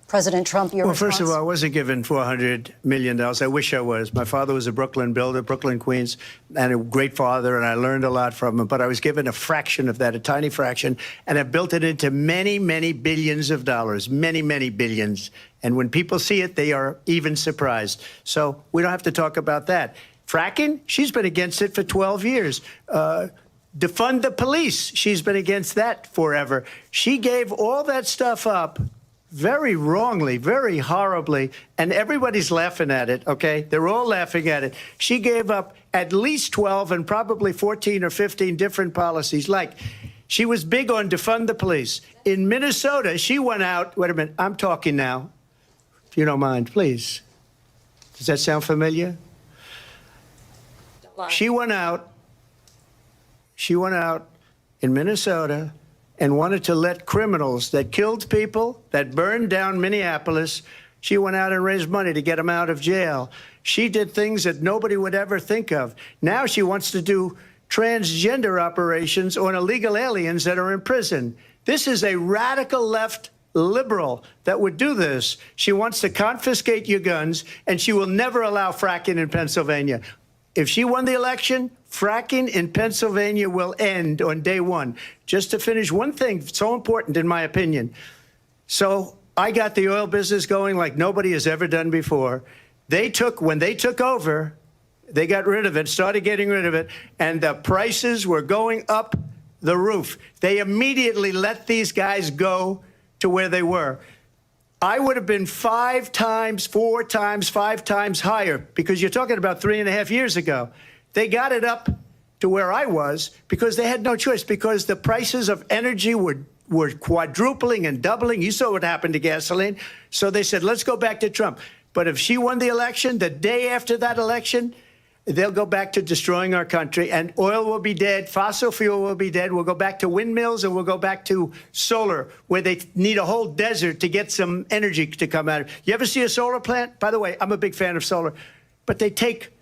President Trump, your response? Well, first of all, I wasn't given $400 million. I wish I was. My father was a Brooklyn builder, Brooklyn, Queens, and a great father, and I learned a lot from him. But I was given a fraction of that, a tiny fraction, and I built it into many, many billions of dollars, many, many billions. And when people see it, they are even surprised. So we don't have to talk about that. Fracking, she's been against it for 12 years. Defund the police, she's been against that forever. She gave all that stuff up very wrongly, very horribly, and everybody's laughing at it, okay? They're all laughing at it. She gave up at least 12 and probably 14 or 15 different policies. Like, she was big on defund the police. In Minnesota, she went out, wait a minute, I'm talking now, if you don't mind, please. Does that sound familiar? She went out in Minnesota and wanted to let criminals that killed people, that burned down Minneapolis, she went out and raised money to get them out of jail. She did things that nobody would ever think of. Now she wants to do transgender operations on illegal aliens that are in prison. This is a radical left liberal that would do this. She wants to confiscate your guns, and she will never allow fracking in Pennsylvania. If she won the election, fracking in Pennsylvania will end on day one. Just to finish, one thing so important, in my opinion. So I got the oil business going like nobody has ever done before. When they took over, they got rid of it, started getting rid of it, and the prices were going up the roof. They immediately let these guys go to where they were. I would have been 5 times, 4 times, 5 times higher, because you're talking about 3.5 years ago. They got it up to where I was because they had no choice, because the prices of energy were quadrupling and doubling. You saw what happened to gasoline. So they said, let's go back to Trump. But if she won the election, the day after that election, they'll go back to destroying our country, and oil will be dead, fossil fuel will be dead, we'll go back to windmills, and we'll go back to solar, where they need a whole desert to get some energy to come out of. You ever see a solar plant? By the way, I'm a big fan of solar, but they take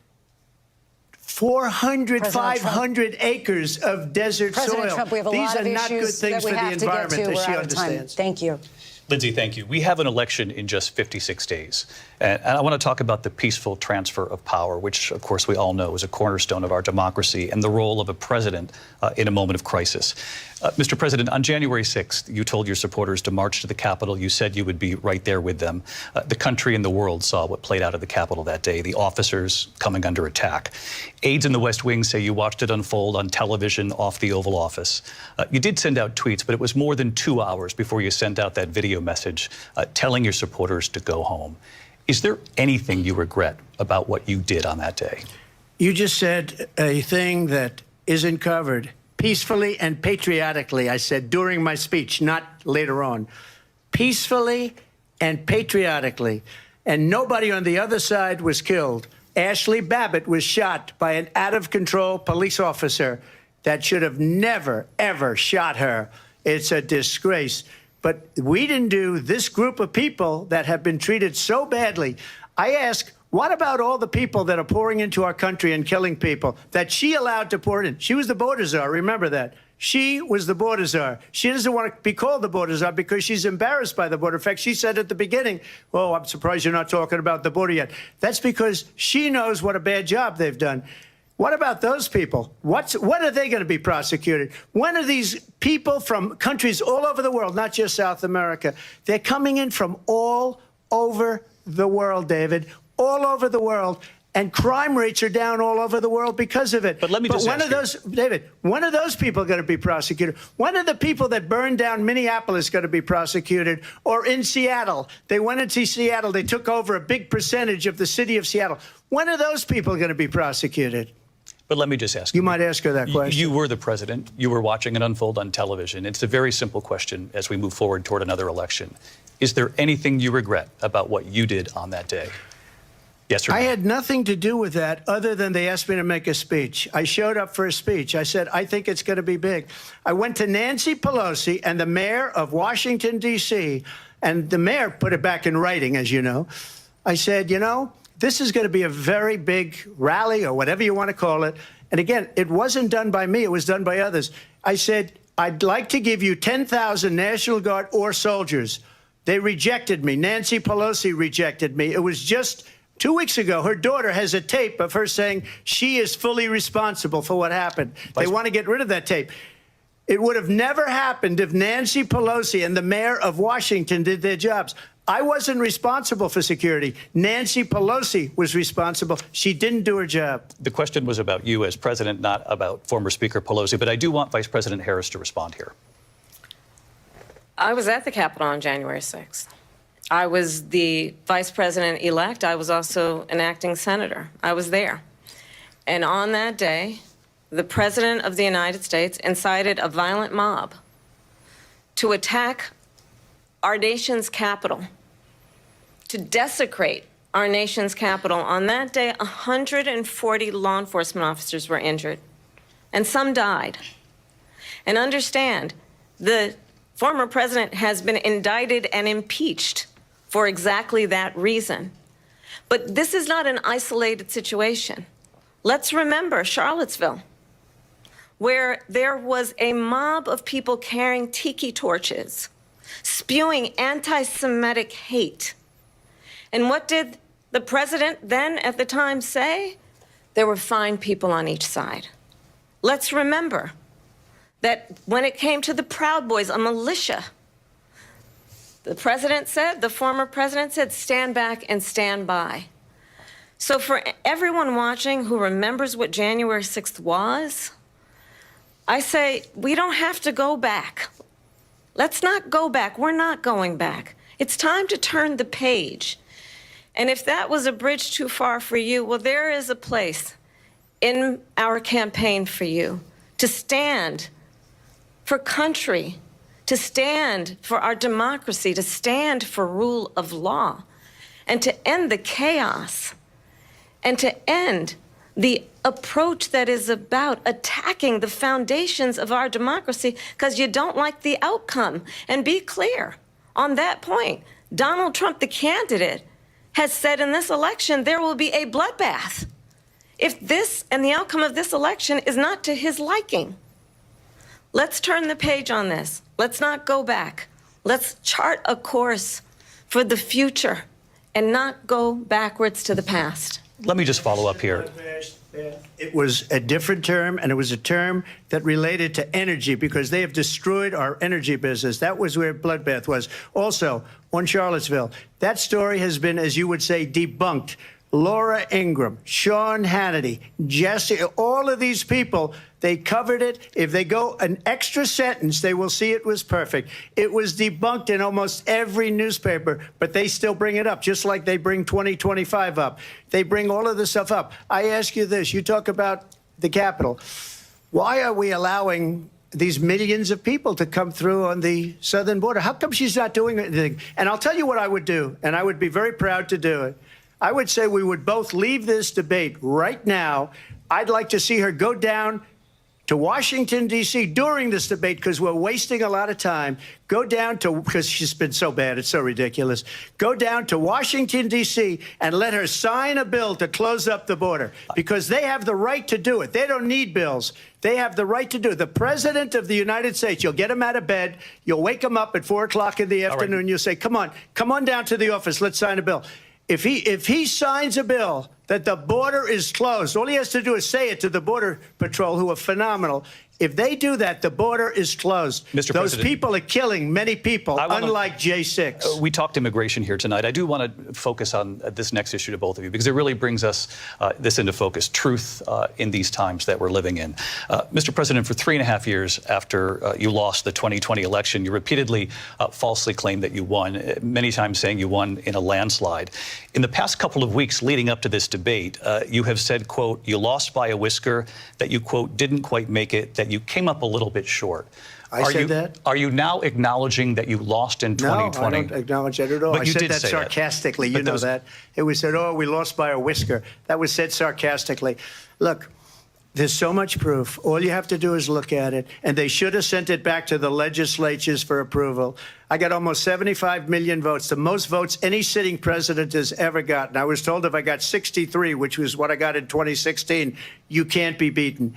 400, 500 acres of desert President soil. Trump, we have a These lot of are not good issues things that we for the have to get to. environment, as We're she out of time. understands. Thank you. Lindsay, thank you. We have an election in just 56 days. And I want to talk about the peaceful transfer of power, which, of course, we all know is a cornerstone of our democracy, and the role of a president in a moment of crisis. Mr. President, on January 6th, you told your supporters to march to the Capitol. You said you would be right there with them. The country and the world saw what played out at the Capitol that day, the officers coming under attack. Aides in the West Wing say you watched it unfold on television off the Oval Office. You did send out tweets, but it was more than 2 hours before you sent out that video message telling your supporters to go home. Is there anything you regret about what you did on that day? You just said a thing that isn't covered. Peacefully and patriotically, I said during my speech, not later on. Peacefully and patriotically. And nobody on the other side was killed. Ashley Babbitt was shot by an out-of-control police officer that should have never, ever shot her. It's a disgrace. But we didn't do this group of people that have been treated so badly. I ask, what about all the people that are pouring into our country and killing people that she allowed to pour in? She was the border czar. Remember that. She was the border czar. She doesn't want to be called the border czar because she's embarrassed by the border. In fact, she said at the beginning, oh, I'm surprised you're not talking about the border yet. That's because she knows what a bad job they've done. What about those people? When are they going to be prosecuted? When are these people from countries all over the world, not just South America? They're coming in from all over the world, David, all over the world. And crime rates are down all over the world because of it. But let me just ask you, David, when are those people going to be prosecuted? When are the people that burned down Minneapolis going to be prosecuted? Or in Seattle? They went into Seattle. They took over a big percentage of the city of Seattle. When are those people going to be prosecuted? But let me just ask you. You might ask her that question. You were the president. You were watching it unfold on television. It's a very simple question as we move forward toward another election. Is there anything you regret about what you did on that day? Yes or no? I had nothing to do with that other than they asked me to make a speech. I showed up for a speech. I said, I think it's going to be big. I went to Nancy Pelosi and the mayor of Washington, D.C., and the mayor put it back in writing, as you know. I said, you know, this is going to be a very big rally or whatever you want to call it. And again, it wasn't done by me. It was done by others. I said, I'd like to give you 10,000 National Guard or soldiers They rejected me. Nancy Pelosi rejected me. It was just 2 weeks ago. Her daughter has a tape of her saying she is fully responsible for what happened. They want to get rid of that tape. It would have never happened if Nancy Pelosi and the mayor of Washington did their jobs. I wasn't responsible for security. Nancy Pelosi was responsible. She didn't do her job. The question was about you as president, not about former Speaker Pelosi. But I do want Vice President Harris to respond here. I was at the Capitol on January 6th. I was the vice president-elect. I was also an acting senator. I was there. And on that day, the President of the United States incited a violent mob to attack our nation's capital, to desecrate our nation's capital. On that day, 140 law enforcement officers were injured, and some died. And understand, the former president has been indicted and impeached for exactly that reason. But this is not an isolated situation. Let's remember Charlottesville, where there was a mob of people carrying tiki torches, spewing anti-Semitic hate. And what did the president then at the time say? There were fine people on each side. Let's remember that when it came to the Proud Boys, a militia, the president said, the former president said, stand back and stand by. So for everyone watching who remembers what January 6th was, I say, we don't have to go back. Let's not go back. We're not going back. It's time to turn the page. And if that was a bridge too far for you, well, there is a place in our campaign for you to stand for country, to stand for our democracy, to stand for rule of law, and to end the chaos, and to end the approach that is about attacking the foundations of our democracy because you don't like the outcome. And be clear on that point. Donald Trump, the candidate, has said in this election there will be a bloodbath if this and the outcome of this election is not to his liking. Let's turn the page on this. Let's not go back. Let's chart a course for the future and not go backwards to the past. Let me just follow up here. It was a different term, and it was a term that related to energy because they have destroyed our energy business. That was where bloodbath was. Also, on Charlottesville, that story has been, as you would say, debunked. Laura Ingraham, Sean Hannity, Jesse, all of these people, they covered it. If they go an extra sentence, they will see it was perfect. It was debunked in almost every newspaper, but they still bring it up, just like they bring 2025 up. They bring all of this stuff up. I ask you this. You talk about the Capitol. Why are we allowing these millions of people to come through on the southern border? How come she's not doing anything? And I'll tell you what I would do, and I would be very proud to do it. I would say we would both leave this debate right now. I'd like to see her go down to Washington, D.C. during this debate because we're wasting a lot of time. Go down to, because she's been so bad, it's so ridiculous. Go down to Washington, D.C. and let her sign a bill to close up the border because they have the right to do it. They don't need bills. They have the right to do it. The President of the United States, you'll get him out of bed. You'll wake him up at 4 o'clock in the afternoon. Right. You'll say, come on down to the office. Let's sign a bill. If he signs a bill that the border is closed, all he has to do is say it to the Border Patrol, who are phenomenal. If they do that, the border is closed. Mr. Those President, people are killing many people, unlike J6. We talked immigration here tonight. I do want to focus on this next issue to both of you because it really brings us this into focus, truth in these times that we're living in. Mr. President, for 3.5 years after you lost the 2020 election, you repeatedly falsely claimed that you won, many times saying you won in a landslide. In the past couple of weeks leading up to this debate, you have said, quote, you lost by a whisker, that you, quote, didn't quite make it, that you came up a little bit short. I said that? Are you now acknowledging that you lost in 2020? No, I don't acknowledge that at all. But I said that sarcastically. You know that. It was said, oh, we lost by a whisker. That was said sarcastically. Look, there's so much proof. All you have to do is look at it. And they should have sent it back to the legislatures for approval. I got almost 75 million votes, the most votes any sitting president has ever gotten. I was told if I got 63, which was what I got in 2016, you can't be beaten.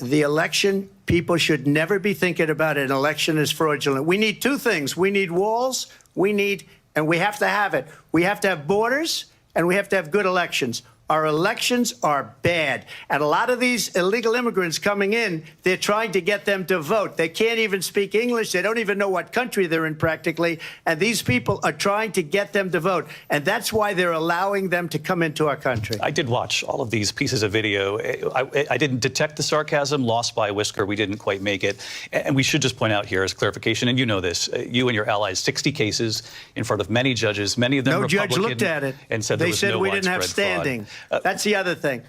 The election, people should never be thinking about it. An election is fraudulent. We need two things. We need walls. we need, and we have to have it. We have to have borders, and we have to have good elections. Our elections are bad. And a lot of these illegal immigrants coming in, they're trying to get them to vote. They can't even speak English. They don't even know what country they're in practically. And these people are trying to get them to vote. And that's why they're allowing them to come into our country. I did watch all of these pieces of video. I didn't detect the sarcasm, lost by a whisker. We didn't quite make it. And we should just point out here as clarification, and you know this, you and your allies, 60 cases in front of many judges, many of them Republican. No judge looked at it. And said there was no we didn't have standing. Fraud. That's the other thing.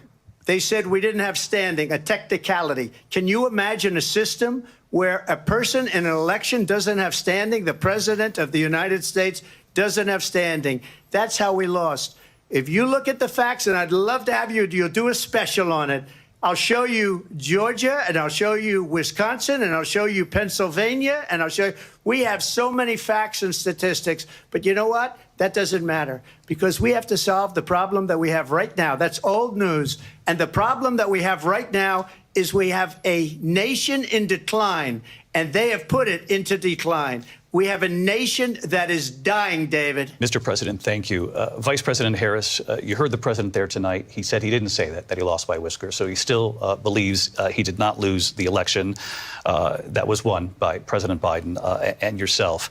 They said we didn't have standing, a technicality. Can you imagine a system where a person in an election doesn't have standing? The president of the United States doesn't have standing. That's how we lost. If you look at the facts, and I'd love to have you'll do a special on it. I'll show you Georgia, and I'll show you Wisconsin, and I'll show you Pennsylvania, and I'll show you. We have so many facts and statistics, but you know what? That doesn't matter, because we have to solve the problem that we have right now. That's old news. And the problem that we have right now is we have a nation in decline, and they have put it into decline. We have a nation that is dying, David. Mr. President, thank you. Vice President Harris, you heard the president there tonight. He said he didn't say that he lost by a whisker. So he still believes he did not lose the election that was won by President Biden and yourself.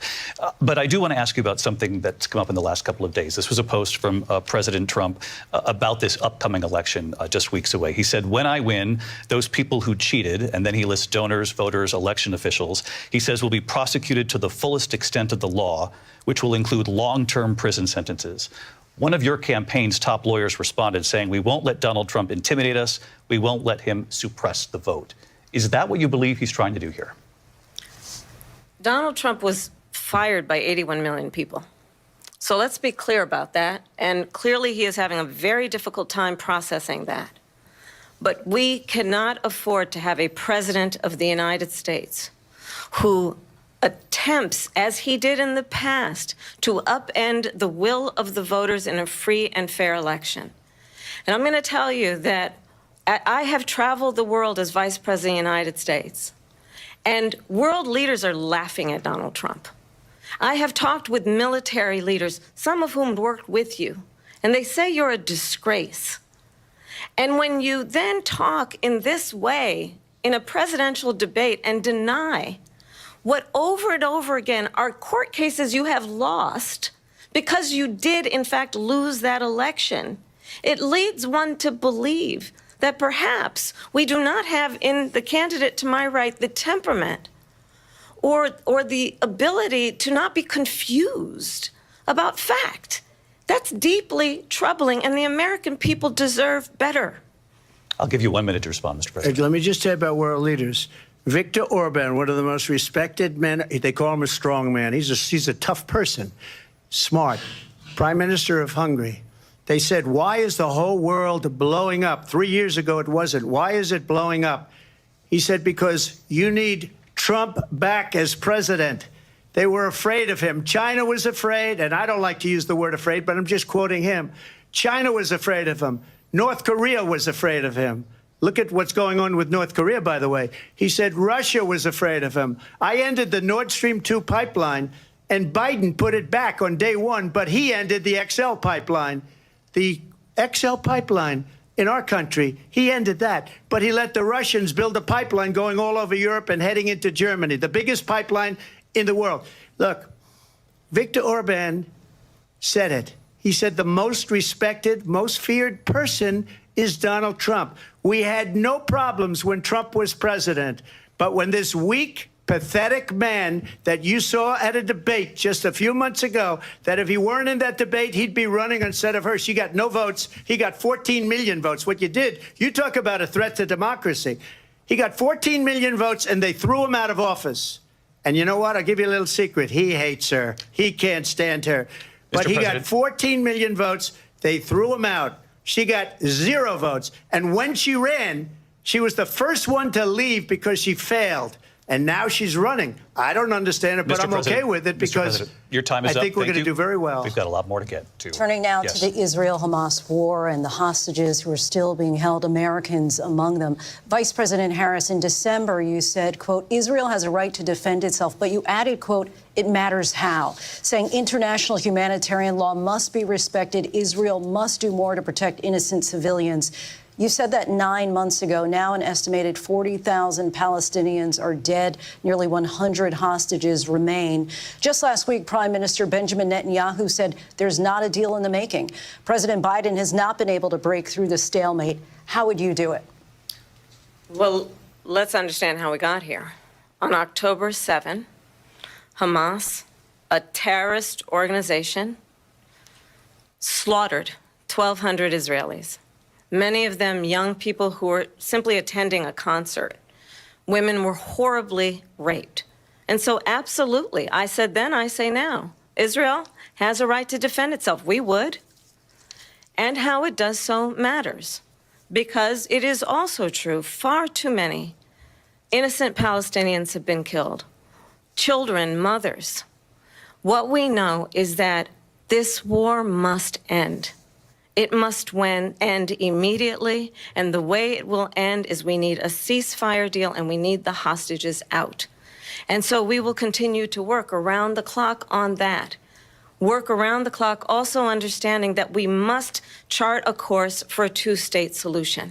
But I do want to ask you about something that's come up in the last couple of days. This was a post from President Trump about this upcoming election just weeks away. He said, when I win, those people who cheated, and then he lists donors, voters, election officials, he says will be prosecuted to the fullest extent of the law, which will include long-term prison sentences. One of your campaign's top lawyers responded saying, we won't let Donald Trump intimidate us. We won't let him suppress the vote. Is that what you believe he's trying to do here? Donald Trump was fired by 81 million people. So let's be clear about that. And clearly he is having a very difficult time processing that. But we cannot afford to have a president of the United States who attempts, as he did in the past, to upend the will of the voters in a free and fair election. And I'm going to tell you that I have traveled the world as Vice President of the United States, and world leaders are laughing at Donald Trump. I have talked with military leaders, some of whom worked with you, and they say you're a disgrace. And when you then talk in this way in a presidential debate and deny what over and over again are court cases you have lost because you did, in fact, lose that election, it leads one to believe that perhaps we do not have in the candidate to my right the temperament or the ability to not be confused about fact. That's deeply troubling, and the American people deserve better. I'll give you 1 minute to respond, Mr. President. Let me just tell you about world leaders. Viktor Orban, one of the most respected men, they call him a strong man. He's a tough person, smart, Prime Minister of Hungary. They said, why is the whole world blowing up? 3 years ago, it wasn't. Why is it blowing up? He said, because you need Trump back as president. They were afraid of him. China was afraid, and I don't like to use the word afraid, but I'm just quoting him. China was afraid of him. North Korea was afraid of him. Look at what's going on with North Korea, by the way. He said Russia was afraid of him. I ended the Nord Stream 2 pipeline, and Biden put it back on day one, but he ended the XL pipeline. The XL pipeline in our country, he ended that. But he let the Russians build a pipeline going all over Europe and heading into Germany, the biggest pipeline in the world. Look, Viktor Orban said it. He said the most respected, most feared person is Donald Trump. We had no problems when Trump was president. But when this weak, pathetic man that you saw at a debate just a few months ago, that if he weren't in that debate, he'd be running instead of her. She got no votes. He got 14 million votes. What you did, you talk about a threat to democracy. He got 14 million votes, and they threw him out of office. And you know what? I'll give you a little secret. He hates her. He can't stand her. But he got 14 million votes. They threw him out. She got 0 votes. And when she ran, she was the first one to leave because she failed. and now she's running. I don't understand it, but Mr. I'm President, okay with it Mr. because President, your time is I up. think we're Thank going to you. do very well. We've got a lot more to get to. Turning now Yes. to the Israel-Hamas war and the hostages who are still being held, Americans among them. Vice President Harris, in December, you said, quote, Israel has a right to defend itself, but you added, quote, it matters how, saying international humanitarian law must be respected. Israel must do more to protect innocent civilians. You said that 9 months ago. Now an estimated 40,000 Palestinians are dead. Nearly 100 hostages remain. Just last week, Prime Minister Benjamin Netanyahu said there's not a deal in the making. President Biden has not been able to break through the stalemate. How would you do it? Well, let's understand how we got here. On October 7, Hamas, a terrorist organization, slaughtered 1,200 Israelis. Many of them young people who were simply attending a concert. Women were horribly raped. And so absolutely, I said then, I say now, Israel has a right to defend itself. We would. And how it does so matters. Because it is also true, far too many innocent Palestinians have been killed. Children, mothers. What we know is that this war must end. It must end immediately, and the way it will end is we need a ceasefire deal and we need the hostages out. And so we will continue to work around the clock on that. Work around the clock, also understanding that we must chart a course for a two-state solution.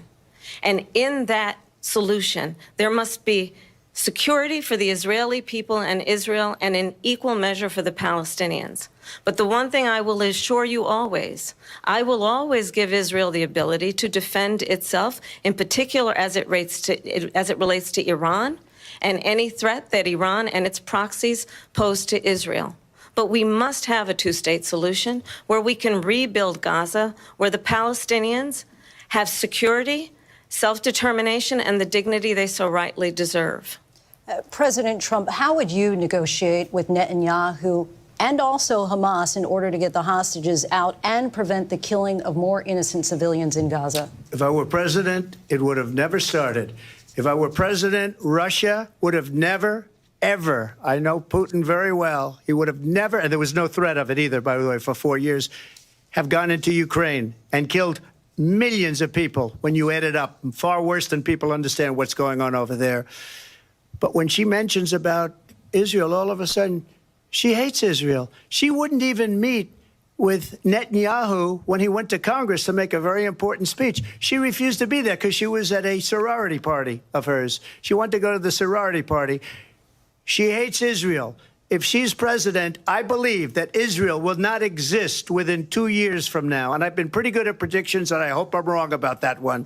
And in that solution, there must be security for the Israeli people and Israel, and in equal measure for the Palestinians. But the one thing I will assure you always, I will always give Israel the ability to defend itself, in particular as it relates to Iran and any threat that Iran and its proxies pose to Israel. But we must have a two-state solution where we can rebuild Gaza, where the Palestinians have security, self-determination, and the dignity they so rightly deserve. President Trump, how would you negotiate with Netanyahu and also Hamas in order to get the hostages out and prevent the killing of more innocent civilians in Gaza? If I were president, it would have never started. If I were president, Russia would have never, ever, I know Putin very well, he would have never, and there was no threat of it either, by the way, for 4 years, have gone into Ukraine and killed millions of people when you add it up, far worse than people understand what's going on over there. But when she mentions about Israel, all of a sudden, she hates Israel. She wouldn't even meet with Netanyahu when he went to Congress to make a very important speech. She refused to be there because she was at a sorority party of hers. She wanted to go to the sorority party. She hates Israel. If she's president, I believe that Israel will not exist within 2 years from now. And I've been pretty good at predictions, and I hope I'm wrong about that one.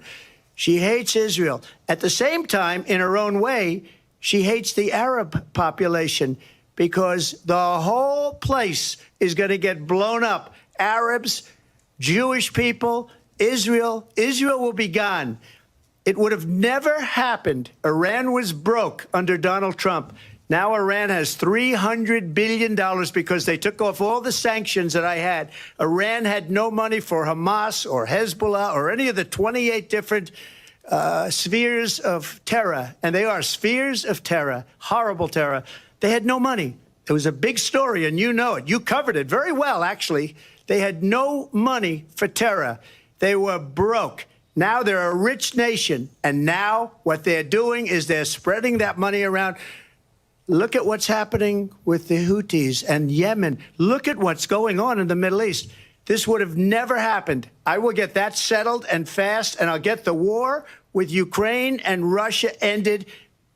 She hates Israel. At the same time, in her own way, she hates the Arab population because the whole place is going to get blown up. Arabs, Jewish people, Israel will be gone. It would have never happened. Iran was broke under Donald Trump. Now Iran has $300 billion because they took off all the sanctions that I had. Iran had no money for Hamas or Hezbollah or any of the 28 different spheres of terror, and they are spheres of terror, horrible terror. They had no money. It was a big story, and you know it. You covered it very well, actually. They had no money for terror. They were broke. Now they're a rich nation, and now what they're doing is they're spreading that money around. Look at what's happening with the Houthis and Yemen. Look at what's going on in the Middle East. This would have never happened. I will get that settled and fast, and I'll get the war with Ukraine and Russia ended.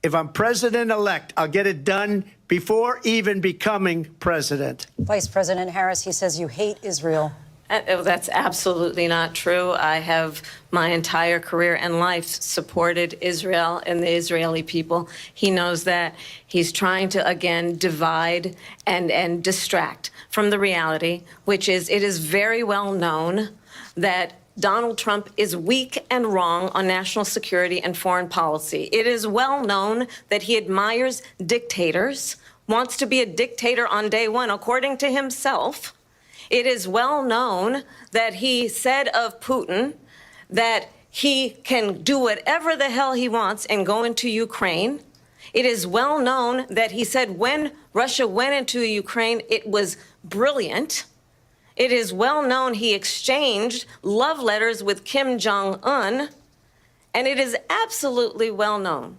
If I'm president-elect, I'll get it done before even becoming president. Vice President Harris, he says you hate Israel. That's absolutely not true. I have my entire career and life supported Israel and the Israeli people. He knows that. He's trying to, again, divide and distract from the reality, which is it is very well known that Donald Trump is weak and wrong on national security and foreign policy. It is well known that he admires dictators, wants to be a dictator on day one, according to himself. It is well known that he said of Putin that he can do whatever the hell he wants and go into Ukraine. It is well known that he said when Russia went into Ukraine, it was brilliant. It is well known he exchanged love letters with Kim Jong-un. And it is absolutely well known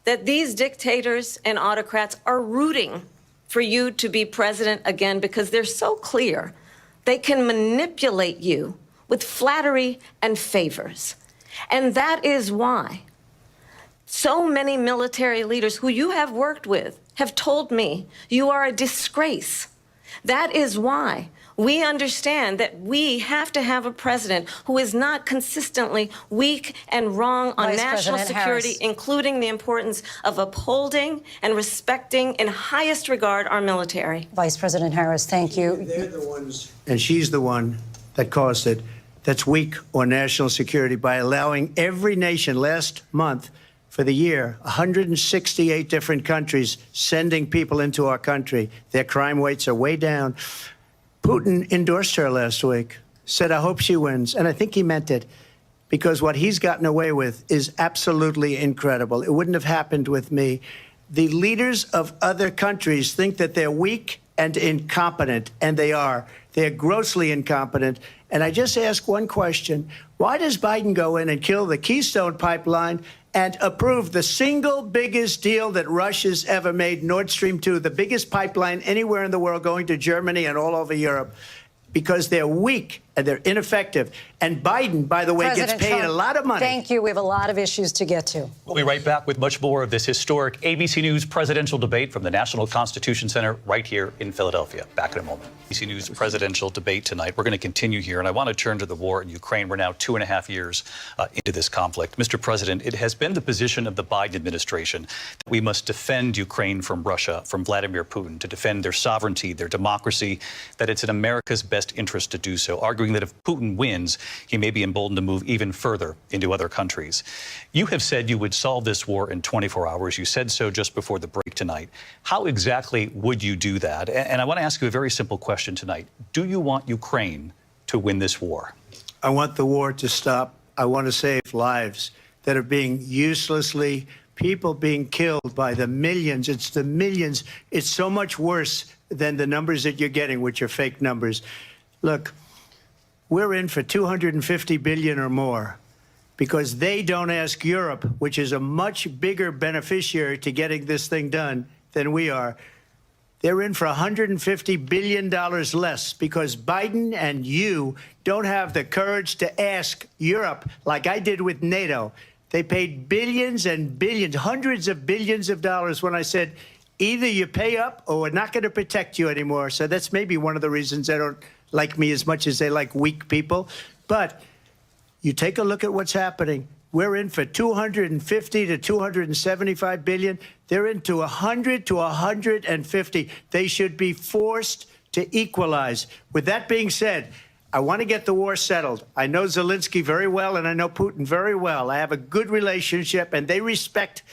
that these dictators and autocrats are rooting for you to be president again because they're so clear they can manipulate you with flattery and favors. And that is why so many military leaders who you have worked with have told me you are a disgrace. That is why we understand that we have to have a president who is not consistently weak and wrong on national security, including the importance of upholding and respecting in highest regard our military. Vice President Harris, thank you. They're the ones, and she's the one that caused it, that's weak on national security by allowing every nation last month for the year, 168 different countries sending people into our country. Their crime rates are way down. Putin endorsed her last week, said, I hope she wins. And I think he meant it, because what he's gotten away with is absolutely incredible. It wouldn't have happened with me. The leaders of other countries think that they're weak and incompetent, and they are. They're grossly incompetent. And I just ask one question. Why does Biden go in and kill the Keystone Pipeline and approve the single biggest deal that Russia's ever made, Nord Stream 2, the biggest pipeline anywhere in the world going to Germany and all over Europe? Because they're weak and they're ineffective. And Biden, by the way, President gets paid Trump, a lot of money. Thank you. We have a lot of issues to get to. We'll be right back with much more of this historic ABC News presidential debate from the National Constitution Center right here in Philadelphia. Back in a moment. ABC News presidential debate tonight. We're going to continue here, and I want to turn to the war in Ukraine. We're now 2.5 years into this conflict. Mr. President, it has been the position of the Biden administration that we must defend Ukraine from Russia, from Vladimir Putin, to defend their sovereignty, their democracy, that it's in America's best interest to do so, arguing that if Putin wins, he may be emboldened to move even further into other countries. You have said you would solve this war in 24 hours. You said so just before the break tonight. How exactly would you do that? And I want to ask you a very simple question tonight. Do you want Ukraine to win this war? I want the war to stop. I want to save lives that are being uselessly, people being killed by the millions. It's the millions. It's so much worse than the numbers that you're getting, which are fake numbers. Look, we're in for $250 billion or more because they don't ask Europe, which is a much bigger beneficiary to getting this thing done than we are. They're in for $150 billion less because Biden and you don't have the courage to ask Europe like I did with NATO. They paid billions and billions, hundreds of billions of dollars when I said, either you pay up or we're not going to protect you anymore. So that's maybe one of the reasons they don't like me as much as they like weak people. But you take a look at what's happening. We're in for 250 to 275 billion. They're into 100 to 150. They should be forced to equalize. With that being said, I want to get the war settled. I know Zelensky very well, and I know Putin very well. I have a good relationship, and they respect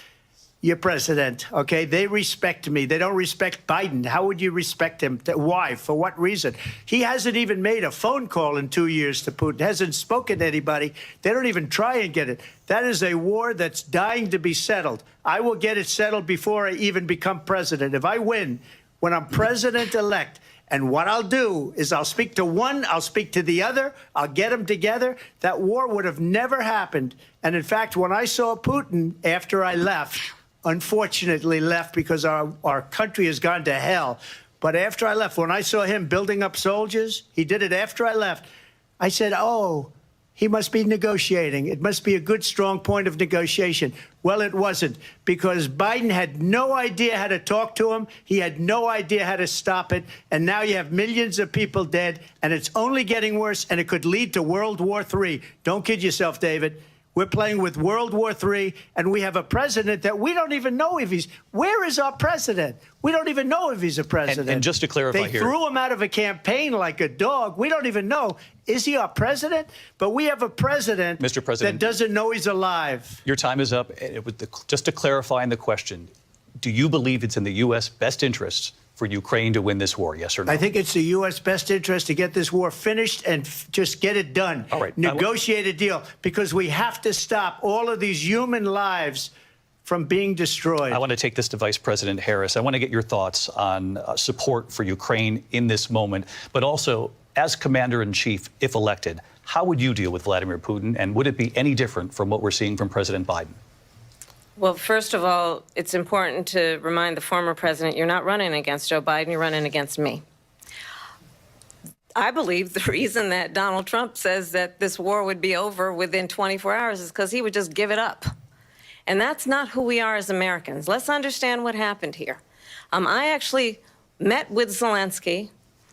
your president, okay? They respect me. They don't respect Biden. How would you respect him? Why? For what reason? He hasn't even made a phone call in 2 years to Putin, hasn't spoken to anybody. They don't even try and get it. That is a war that's dying to be settled. I will get it settled before I even become president. If I win, when I'm president-elect, and what I'll do is I'll speak to one, I'll speak to the other, I'll get them together. That war would have never happened. And in fact, when I saw Putin after I left, unfortunately left because our country has gone to hell. But after I left, when I saw him building up soldiers, he did it after I left, I said, oh, he must be negotiating. It must be a good, strong point of negotiation. Well, it wasn't, because Biden had no idea how to talk to him. He had no idea how to stop it. And now you have millions of people dead, and it's only getting worse, and it could lead to World War III. Don't kid yourself, David. We're playing with World War III, and we have a president that we don't even know if he's... Where is our president? We don't even know if he's a president. And just to clarify they here... threw him out of a campaign like a dog. We don't even know. Is he our president? But we have a president, Mr. President, that doesn't know he's alive. Your time is up. Just to clarify in the question, do you believe it's in the U.S. best interests for Ukraine to win this war, yes or no? I think it's the U.S. best interest to get this war finished and just get it done. All right. Negotiate a deal, because we have to stop all of these human lives from being destroyed. I want to take this to Vice President Harris. I want to get your thoughts on support for Ukraine in this moment, but also as Commander-in-Chief, if elected, how would you deal with Vladimir Putin, and would it be any different from what we're seeing from President Biden? Well, first of all, it's important to remind the former president you're not running against Joe Biden, you're running against me. I believe the reason that Donald Trump says that this war would be over within 24 hours is because he would just give it up. And that's not who we are as Americans. Let's understand what happened here. I actually met with Zelensky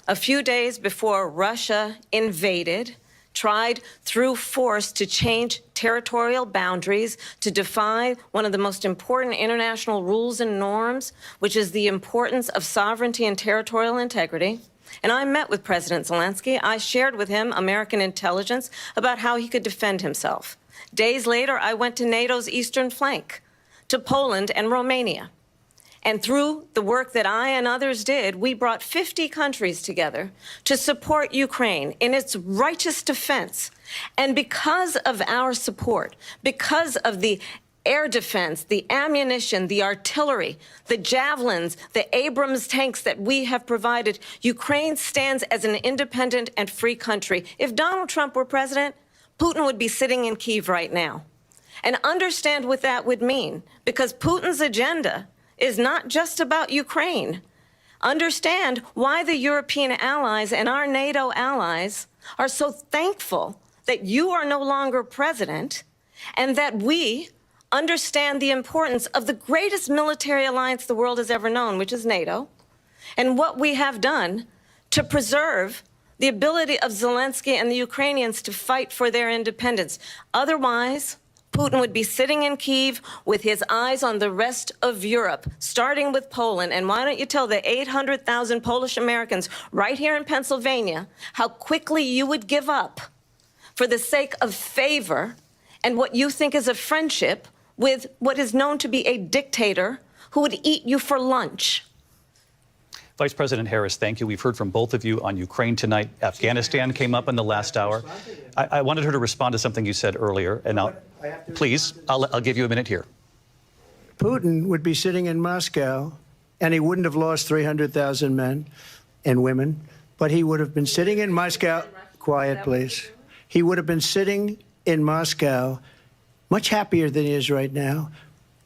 a few days before Russia invaded, tried through force to change territorial boundaries, to defy one of the most important international rules and norms, which is the importance of sovereignty and territorial integrity. And I met with President Zelensky. I shared with him American intelligence about how he could defend himself. Days later, I went to NATO's eastern flank, to Poland and Romania. And through the work that I and others did, we brought 50 countries together to support Ukraine in its righteous defense. And because of our support, because of the air defense, the ammunition, the artillery, the javelins, the Abrams tanks that we have provided, Ukraine stands as an independent and free country. If Donald Trump were president, Putin would be sitting in Kyiv right now. And understand what that would mean, because Putin's agenda is not just about Ukraine. Understand why the European allies and our NATO allies are so thankful that you are no longer president, and that we understand the importance of the greatest military alliance the world has ever known, which is NATO, and what we have done to preserve the ability of Zelensky and the Ukrainians to fight for their independence. Otherwise, Putin would be sitting in Kyiv with his eyes on the rest of Europe, starting with Poland. And why don't you tell the 800,000 Polish Americans right here in Pennsylvania how quickly you would give up for the sake of favor and what you think is a friendship with what is known to be a dictator who would eat you for lunch. Vice President Harris, thank you. We've heard from both of you on Ukraine tonight. Afghanistan came up in the last hour. I wanted her to respond to something you said earlier, and please, I'll give you a minute here. Putin would be sitting in Moscow, and he wouldn't have lost 300,000 men and women, but he would have been sitting in Moscow. Quiet, please. He would have been sitting in Moscow, much happier than he is right now.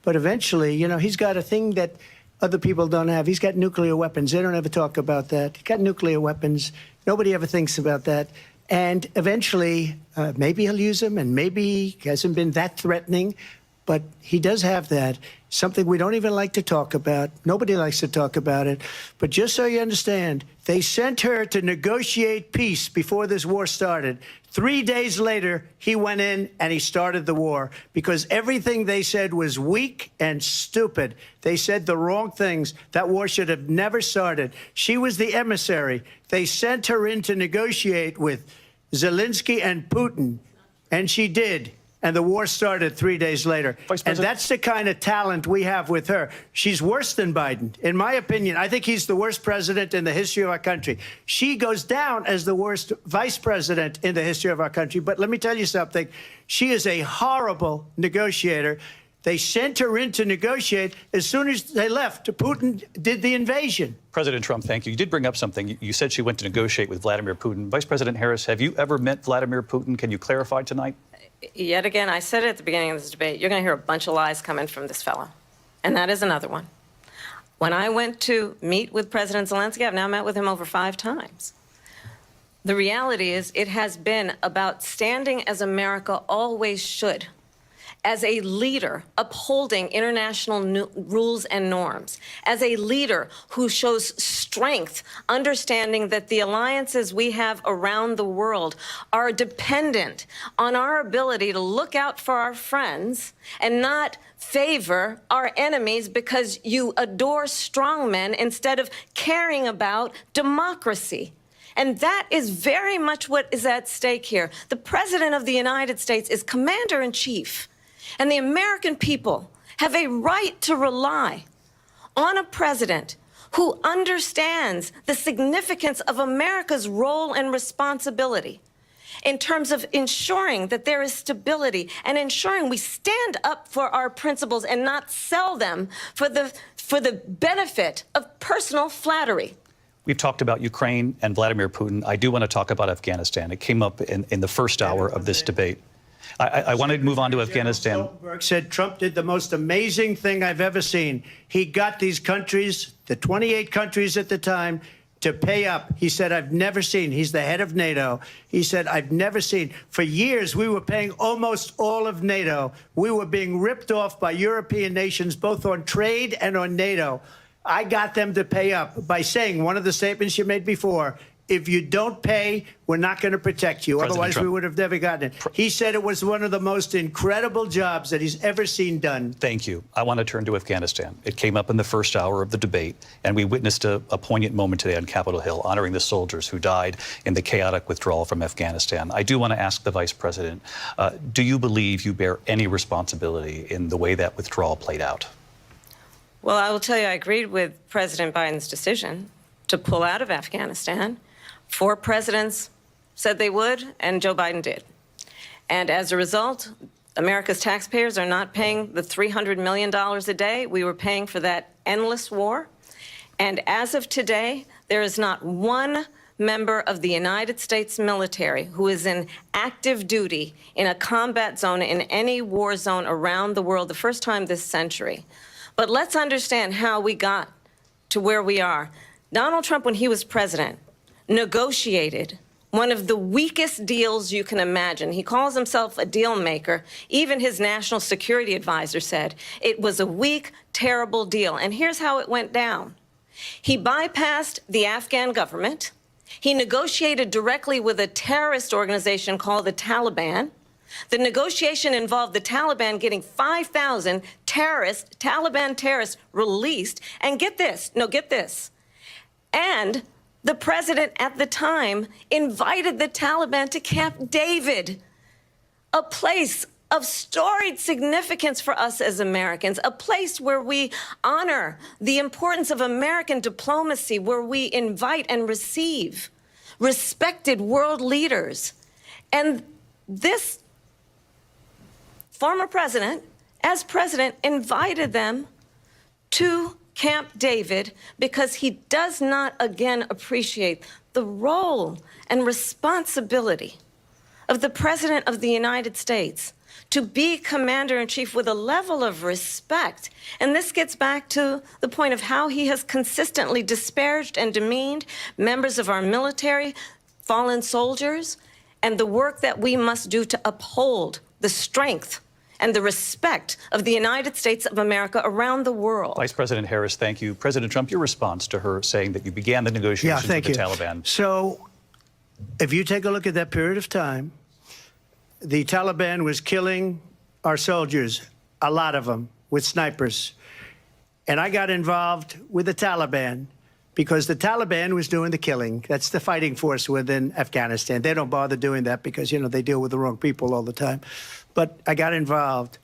But eventually, you know, he's got a thing that other people don't have. He's got nuclear weapons. They don't ever talk about that. He's got nuclear weapons. Nobody ever thinks about that. And eventually, maybe he'll use them, and maybe he hasn't been that threatening. But he does have that, something we don't even like to talk about. Nobody likes to talk about it. But just so you understand, they sent her to negotiate peace before this war started. 3 days later, he went in and he started the war because everything they said was weak and stupid. They said the wrong things. That war should have never started. She was the emissary. They sent her in to negotiate with Zelensky and Putin, and she did. And the war started 3 days later. And that's the kind of talent we have with her. She's worse than Biden. In my opinion, I think he's the worst president in the history of our country. She goes down as the worst vice president in the history of our country. But let me tell you something. She is a horrible negotiator. They sent her in to negotiate. As soon as they left, Putin did the invasion. President Trump, thank you. You did bring up something. You said she went to negotiate with Vladimir Putin. Vice President Harris, have you ever met Vladimir Putin? Can you clarify tonight? Yet again, I said it at the beginning of this debate, you're going to hear a bunch of lies coming from this fellow. And that is another one. When I went to meet with President Zelensky, I've now met with him over 5 times. The reality is it has been about standing as America always should, as a leader upholding international rules and norms, as a leader who shows strength, understanding that the alliances we have around the world are dependent on our ability to look out for our friends and not favor our enemies because you adore strongmen instead of caring about democracy. And that is very much what is at stake here. The President of the United States is Commander-in-Chief. And the American people have a right to rely on a president who understands the significance of America's role and responsibility in terms of ensuring that there is stability and ensuring we stand up for our principles and not sell them for the benefit of personal flattery. We've talked about Ukraine and Vladimir Putin. I do want to talk about Afghanistan. It came up in the first hour of this debate. I want to move on to Afghanistan. Stoltenberg said Trump did the most amazing thing I've ever seen. He got these countries, the 28 countries at the time, to pay up. He said, I've never seen. He's the head of NATO. He said, I've never seen. For years, we were paying almost all of NATO. We were being ripped off by European nations, both on trade and on NATO. I got them to pay up by saying one of the statements you made before, if you don't pay, we're not going to protect you. Otherwise, we would have never gotten it. He said it was one of the most incredible jobs that he's ever seen done. Thank you. I want to turn to Afghanistan. It came up in the first hour of the debate, and we witnessed a poignant moment today on Capitol Hill, honoring the soldiers who died in the chaotic withdrawal from Afghanistan. I do want to ask the Vice President, do you believe you bear any responsibility in the way that withdrawal played out? Well, I will tell you, I agreed with President Biden's decision to pull out of Afghanistan. 4 presidents said they would, and Joe Biden did. And as a result, America's taxpayers are not paying the $300 million a day we were paying for that endless war. And as of today, there is not one member of the United States military who is in active duty in a combat zone in any war zone around the world, the first time this century. But let's understand how we got to where we are. Donald Trump, when he was president, negotiated one of the weakest deals you can imagine. He calls himself a deal maker. Even his national security advisor said it was a weak, terrible deal. And here's how it went down. He bypassed the Afghan government. He negotiated directly with a terrorist organization called the Taliban. The negotiation involved the Taliban getting 5,000 Taliban terrorists released. And get this, and the president at the time invited the Taliban to Camp David, a place of storied significance for us as Americans, a place where we honor the importance of American diplomacy, where we invite and receive respected world leaders. And this former president, as president, invited them to Camp David because he does not, again, appreciate the role and responsibility of the President of the United States to be commander-in-chief with a level of respect. And this gets back to the point of how he has consistently disparaged and demeaned members of our military, fallen soldiers, and the work that we must do to uphold the strength and the respect of the United States of America around the world. Vice President Harris, thank you. President Trump, your response to her saying that you began the negotiations with the Taliban. So if you take a look at that period of time, the Taliban was killing our soldiers, a lot of them, with snipers. And I got involved with the Taliban because the Taliban was doing the killing. That's the fighting force within Afghanistan. They don't bother doing that because, you know, they deal with the wrong people all the time. But I got involved.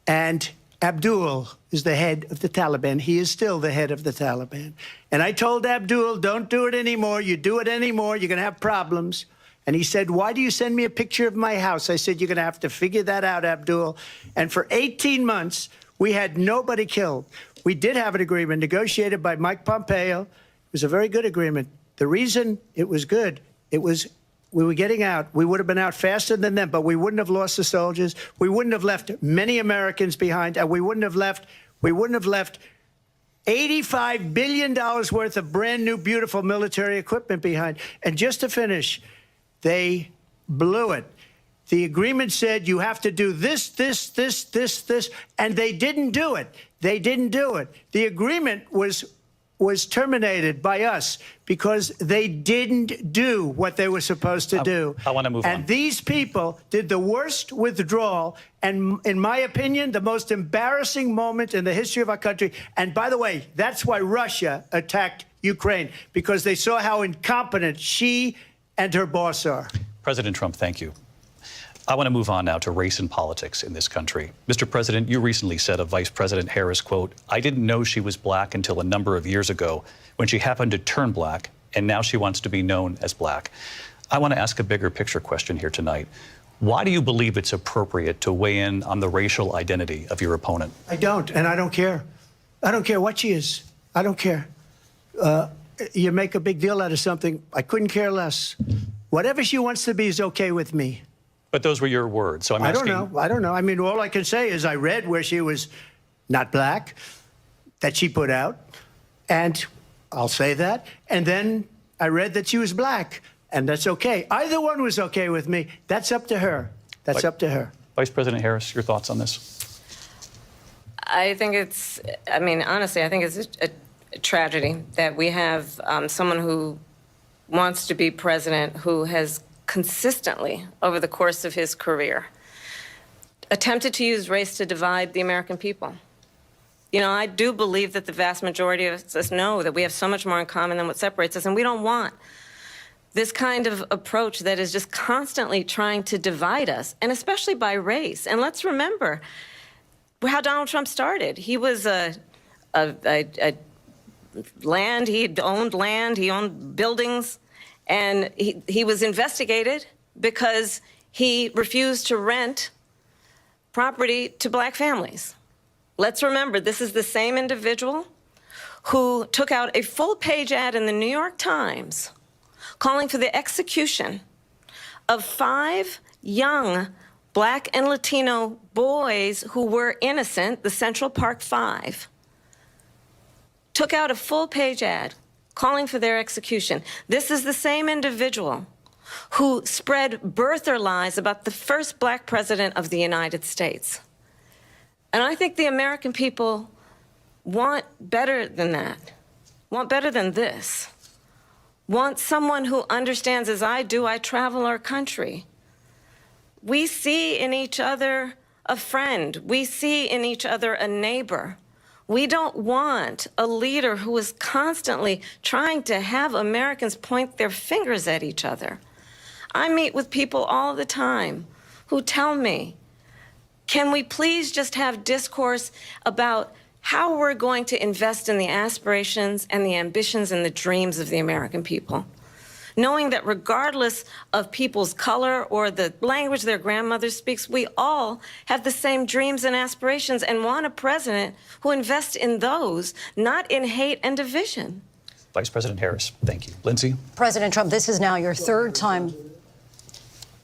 And Abdul is the head of the Taliban. He is still the head of the Taliban. And I told Abdul, don't do it anymore. You do it anymore, you're going to have problems. And he said, why do you send me a picture of my house? I said, you're going to have to figure that out, Abdul. And for 18 months, we had nobody killed. We did have an agreement negotiated by Mike Pompeo. It was a very good agreement. The reason it was good, it was we were getting out. We would have been out faster than them, but we wouldn't have lost the soldiers. We wouldn't have left many Americans behind, and we wouldn't have left $85 billion worth of brand new, beautiful military equipment behind. And just to finish, they blew it. The agreement said you have to do this, and they didn't do it. They didn't do it. The agreement was terminated by us because they didn't do what they were supposed to do. I want to move on. And these people did the worst withdrawal, and in my opinion, the most embarrassing moment in the history of our country. And by the way, that's why Russia attacked Ukraine, because they saw how incompetent she and her boss are. President Trump, thank you. I want to move on now to race and politics in this country. Mr. President, you recently said of Vice President Harris, quote, I didn't know she was black until a number of years ago when she happened to turn black, and now she wants to be known as black. I want to ask a bigger picture question here tonight. Why do you believe it's appropriate to weigh in on the racial identity of your opponent? I don't, and I don't care. I don't care what she is. I don't care. You make a big deal out of something, I couldn't care less. Whatever she wants to be is okay with me. But those were your words, so I'm asking. I don't know. I mean, all I can say is I read where she was not black, that she put out, and I'll say that. And then I read that she was black, and that's okay. Either one was okay with me. That's up to her. That's up to her. Vice President Harris, your thoughts on this? I think it's, I mean, honestly, I think it's a tragedy that we have someone who wants to be president who has consistently, over the course of his career, attempted to use race to divide the American people. You know, I do believe that the vast majority of us know that we have so much more in common than what separates us, and we don't want this kind of approach that is just constantly trying to divide us, and especially by race. And let's remember how Donald Trump started. He was land, he owned buildings, and he was investigated because he refused to rent property to black families. Let's remember, this is the same individual who took out a full-page ad in the New York Times calling for the execution of 5 young black and Latino boys who were innocent, the Central Park 5. Took out a full-page ad calling for their execution. This is the same individual who spread birther lies about the first black president of the United States. And I think the American people want better than that, want better than this, want someone who understands, as I do, I travel our country. We see in each other a friend. We see in each other a neighbor. We don't want a leader who is constantly trying to have Americans point their fingers at each other. I meet with people all the time who tell me, can we please just have discourse about how we're going to invest in the aspirations and the ambitions and the dreams of the American people? Knowing that regardless of people's color or the language their grandmother speaks, we all have the same dreams and aspirations and want a president who invests in those, not in hate and division. Vice President Harris, thank you. Lindsay? President Trump, this is now your 3rd time.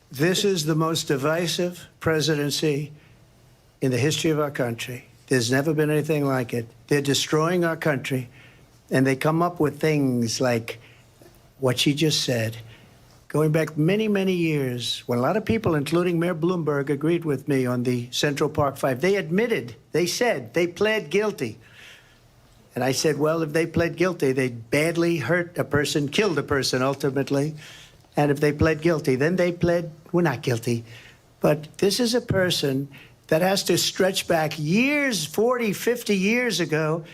This is the most divisive presidency in the history of our country. There's never been anything like it. They're destroying our country, and they come up with things like what she just said, going back many, many years, when a lot of people, including Mayor Bloomberg, agreed with me on the Central Park 5. They admitted, they said, they pled guilty. And I said, well, if they pled guilty, they badly hurt a person, killed a person ultimately. And if they pled guilty, then they pled, we're not guilty. But this is a person that has to stretch back years, 40, 50 years ago,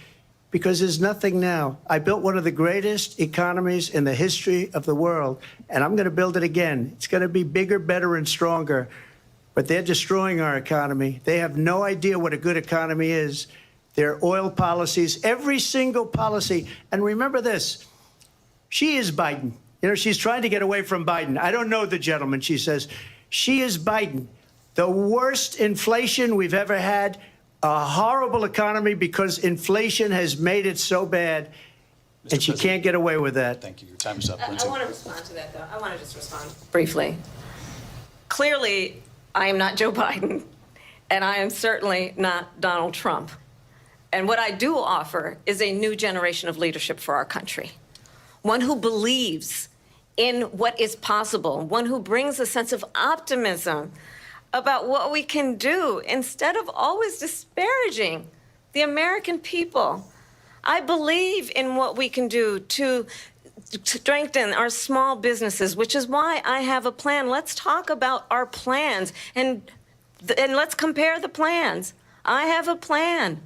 because there's nothing now. I built one of the greatest economies in the history of the world, and I'm going to build it again. It's going to be bigger, better, and stronger. But they're destroying our economy. They have no idea what a good economy is. Their oil policies, every single policy. And remember this, she is Biden. You know, she's trying to get away from Biden. I don't know the gentleman, she says. She is Biden. The worst inflation we've ever had, a horrible economy because inflation has made it so bad, and she can't get away with that. Thank you. Your time is up, I Lindsay. want to respond to that, though. I want to just respond briefly. Clearly, I am not Joe Biden, and I am certainly not Donald Trump. And what I do offer is a new generation of leadership for our country, one who believes in what is possible, one who brings a sense of optimism about what we can do instead of always disparaging the American people. I believe in what we can do to strengthen our small businesses, which is why I have a plan. Let's talk about our plans and let's compare the plans. I have a plan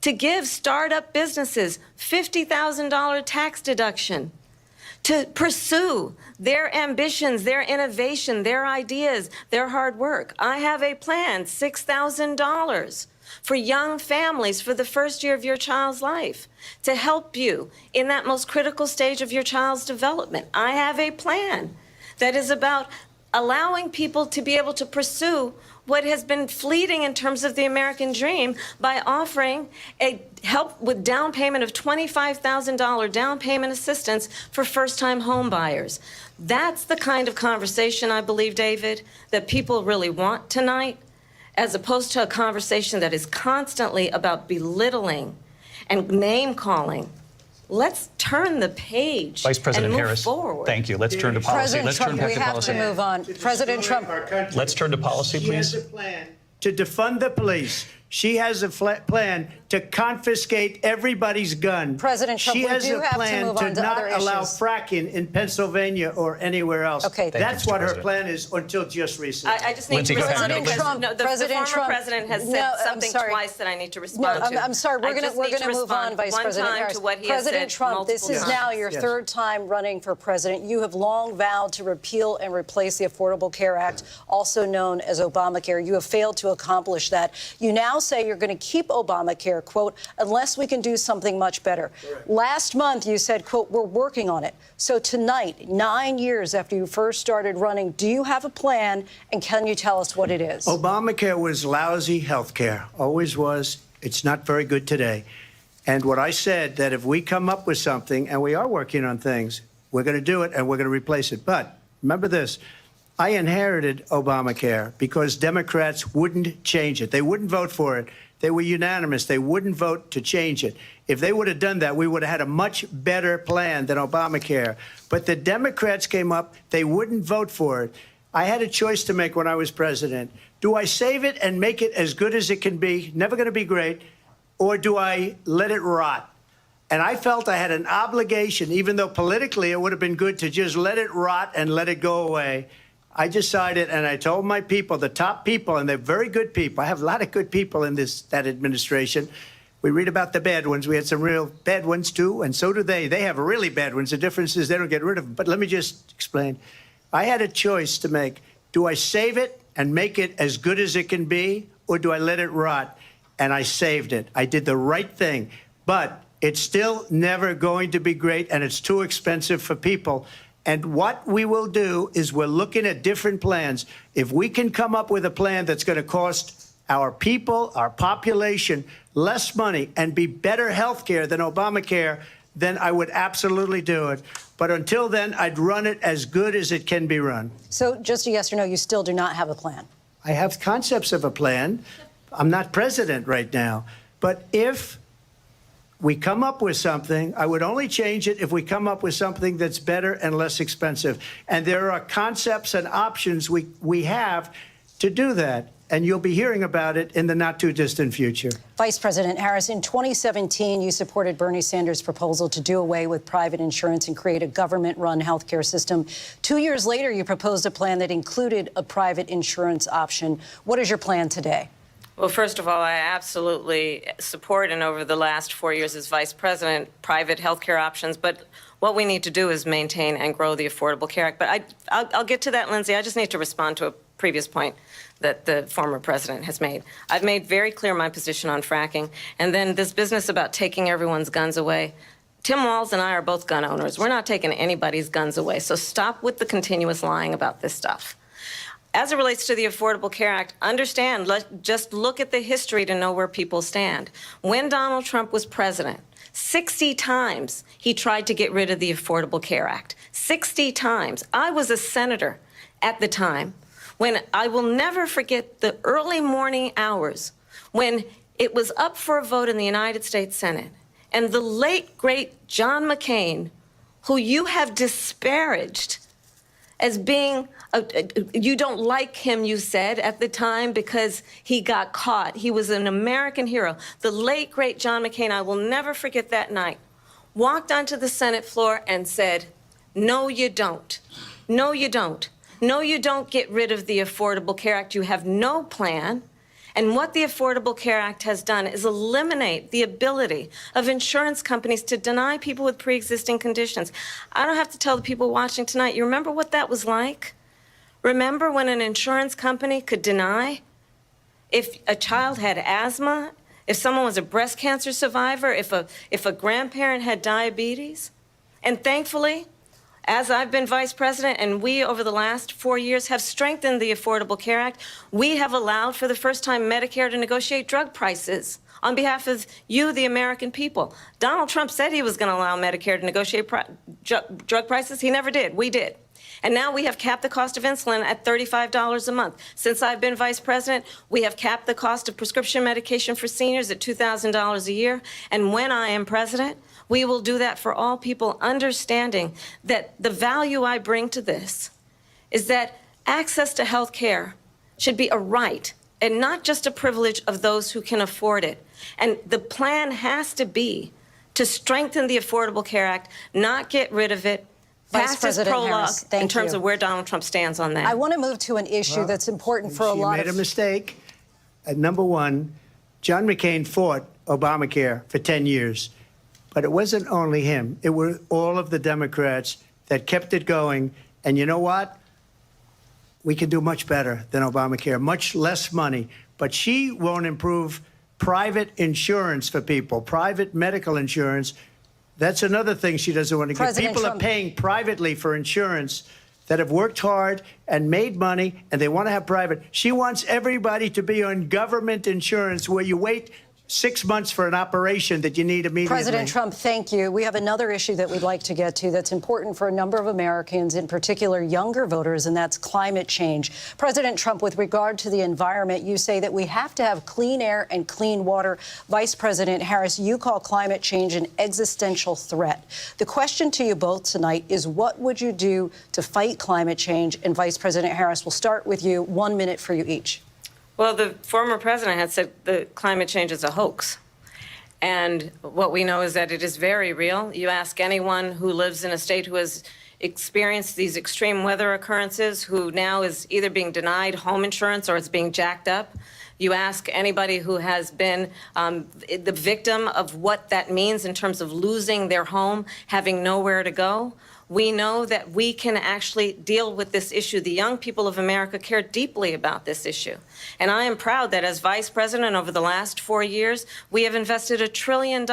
to give startup businesses $50,000 tax deduction, to pursue their ambitions, their innovation, their ideas, their hard work. I have a plan, $6,000 for young families for the first year of your child's life, to help you in that most critical stage of your child's development. I have a plan that is about allowing people to be able to pursue what has been fleeting in terms of the American dream by offering a help with down payment of $25,000 down payment assistance for first-time home buyers. That's the kind of conversation, I believe, David, that people really want tonight, as opposed to a conversation that is constantly about belittling and name-calling. Let's turn the page Vice President and move Harris, forward. thank you. Let's turn to policy. President Let's Trump, turn back we to have policy. to move on. President Trump. Let's turn to policy, She has please. a plan to defund the police. She has a plan to confiscate everybody's gun. President Trump, she we has do a have to plan move on to not other allow issues. fracking in Pennsylvania or anywhere else. Okay. Thank That's you, what her President. plan is until just recently. I just need Lindsey, to go ahead. respond President because Trump, no, the President former Trump. president has No, said I'm something sorry. twice that I need to No, respond to. I'm sorry. We're I just going need to move respond on, Vice one President time Harris. to what he has President said Trump, this is multiple now times. your Yes. third time running for president. You have long vowed to repeal and replace the Affordable Care Act, also known as Obamacare. You have failed to accomplish that. You now say you're going to keep Obamacare, quote, unless we can do something much better. Correct. Last month, you said, quote, we're working on it. So tonight, 9 years after you first started running, do you have a plan, and can you tell us what it is? Obamacare was lousy health care, always was. It's not very good today. And what I said, that if we come up with something, and we are working on things, we're going to do it and we're going to replace it. But remember this, I inherited Obamacare because Democrats wouldn't change it. They wouldn't vote for it. They were unanimous. They wouldn't vote to change it. If they would have done that, we would have had a much better plan than Obamacare. But the Democrats came up. They wouldn't vote for it. I had a choice to make when I was president. Do I save it and make it as good as it can be, never going to be great, or do I let it rot? And I felt I had an obligation, even though politically it would have been good to just let it rot and let it go away. I decided, and I told my people, the top people, and they're very good people. I have a lot of good people in that administration. We read about the bad ones. We had some real bad ones, too, and so do they. They have really bad ones. The difference is they don't get rid of them. But let me just explain. I had a choice to make. Do I save it and make it as good as it can be, or do I let it rot? And I saved it. I did the right thing. But it's still never going to be great, and it's too expensive for people. And what we will do is we're looking at different plans. If we can come up with a plan that's going to cost our people, our population, less money and be better health care than Obamacare, then I would absolutely do it. But until then, I'd run it as good as it can be run. So just a yes or no, you still do not have a plan? I have concepts of a plan. I'm not president right now. But if we come up with something, I would only change it if we come up with something that's better and less expensive. And there are concepts and options we have to do that. And you'll be hearing about it in the not-too-distant future. Vice President Harris, in 2017, you supported Bernie Sanders' proposal to do away with private insurance and create a government-run health care system. 2 years later, you proposed a plan that included a private insurance option. What is your plan today? Well, first of all, I absolutely support, and over the last 4 years as vice president, private health care options. But what we need to do is maintain and grow the Affordable Care Act. But I'll get to that, Lindsey. I just need to respond to a previous point that the former president has made. I've made very clear my position on fracking. And then this business about taking everyone's guns away. Tim Walz and I are both gun owners. We're not taking anybody's guns away. So stop with the continuous lying about this stuff. As it relates to the Affordable Care Act, understand, just look at the history to know where people stand. When Donald Trump was president, 60 times he tried to get rid of the Affordable Care Act. 60 times. I was a senator at the time when I will never forget the early morning hours when it was up for a vote in the United States Senate. And the late, great John McCain, who you have disparaged as being, you don't like him, you said, at the time because he got caught. He was an American hero. The late, great John McCain, I will never forget that night, walked onto the Senate floor and said, no, you don't. No, you don't. No, you don't get rid of the Affordable Care Act. You have no plan. And what the Affordable Care Act has done is eliminate the ability of insurance companies to deny people with pre-existing conditions. I don't have to tell the people watching tonight, you remember what that was like? Remember when an insurance company could deny if a child had asthma, if someone was a breast cancer survivor, if a grandparent had diabetes? And thankfully, as I've been vice president, and we, over the last 4 years, have strengthened the Affordable Care Act, we have allowed for the first time Medicare to negotiate drug prices on behalf of you, the American people. Donald Trump said he was going to allow Medicare to negotiate drug prices. He never did. We did. And now we have capped the cost of insulin at $35 a month. Since I've been vice president, we have capped the cost of prescription medication for seniors at $2,000 a year. And when I am president, we will do that for all people, understanding that the value I bring to this is that access to health care should be a right and not just a privilege of those who can afford it. And the plan has to be to strengthen the Affordable Care Act, not get rid of it. Vice Past President prologue Harris, thank in terms you. of where Donald Trump stands on that. I want to move to an issue that's important for a lot She made a mistake. Number one, John McCain fought Obamacare for 10 years. But it wasn't only him. It were all of the Democrats that kept it going. And you know what? We can do much better than Obamacare, much less money. But she won't improve private insurance for people, private medical insurance. That's another thing she doesn't want to give. People are paying privately for insurance that have worked hard and made money, and they want to have private. She wants everybody to be on government insurance where you wait 6 months for an operation that you need immediately. President Trump, thank you. We have another issue that we'd like to get to that's important for a number of Americans, in particular younger voters, and that's climate change. President Trump, with regard to the environment, you say that we have to have clean air and clean water. Vice President Harris, you call climate change an existential threat. The question to you both tonight is, what would you do to fight climate change? And Vice President Harris, we'll start with you. 1 minute for you each. Well, the former president had said that climate change is a hoax. And what we know is that it is very real. You ask anyone who lives in a state who has experienced these extreme weather occurrences, who now is either being denied home insurance or it's being jacked up. You ask anybody who has been the victim of what that means in terms of losing their home, having nowhere to go. We know that we can actually deal with this issue. The young people of America care deeply about this issue. And I am proud that as vice president over the last 4 years, we have invested $1 trillion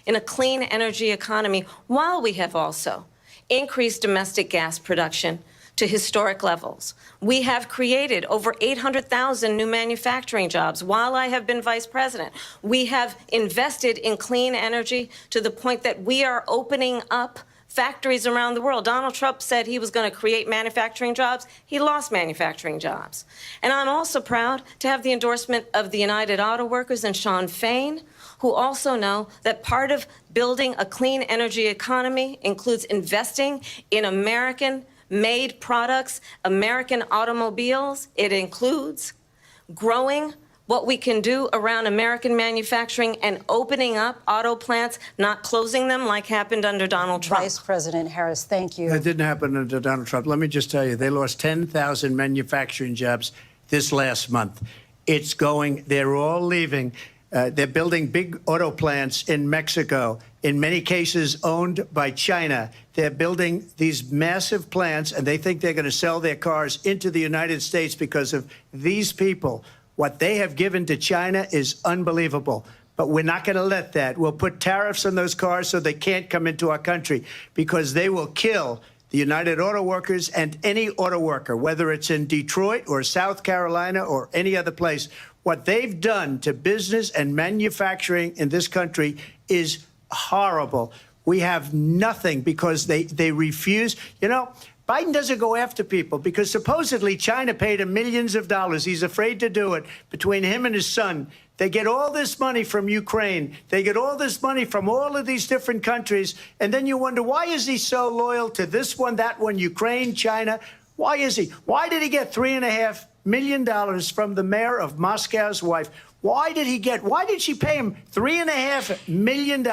in a clean energy economy, while we have also increased domestic gas production to historic levels. We have created over 800,000 new manufacturing jobs while I have been vice president. We have invested in clean energy to the point that we are opening up factories around the world. Donald Trump said he was going to create manufacturing jobs. He lost manufacturing jobs. And I'm also proud to have the endorsement of the United Auto Workers and Sean Fain, who also know that part of building a clean energy economy includes investing in American-made products, American automobiles. It includes growing what we can do around American manufacturing and opening up auto plants, not closing them like happened under Donald Trump. Vice President Harris, thank you. That didn't happen under Donald Trump. Let me just tell you, they lost 10,000 manufacturing jobs this last month. It's going, they're all leaving. They're building big auto plants in Mexico, in many cases owned by China. They're building these massive plants, and they think they're going to sell their cars into the United States because of these people. What they have given to China is unbelievable. But we're not going to let that. We'll put tariffs on those cars so they can't come into our country, because they will kill the United Auto Workers and any auto worker, whether it's in Detroit or South Carolina or any other place. What they've done to business and manufacturing in this country is horrible. We have nothing because they refuse. You know, Biden doesn't go after people because supposedly China paid him millions of dollars. He's afraid to do it. Between him and his son, they get all this money from Ukraine. They get all this money from all of these different countries. And then you wonder, why is he so loyal to this one, that one, Ukraine, China? Why is he? Why did he get $3.5 million from the mayor of Moscow's wife? Why did she pay him $3.5 million?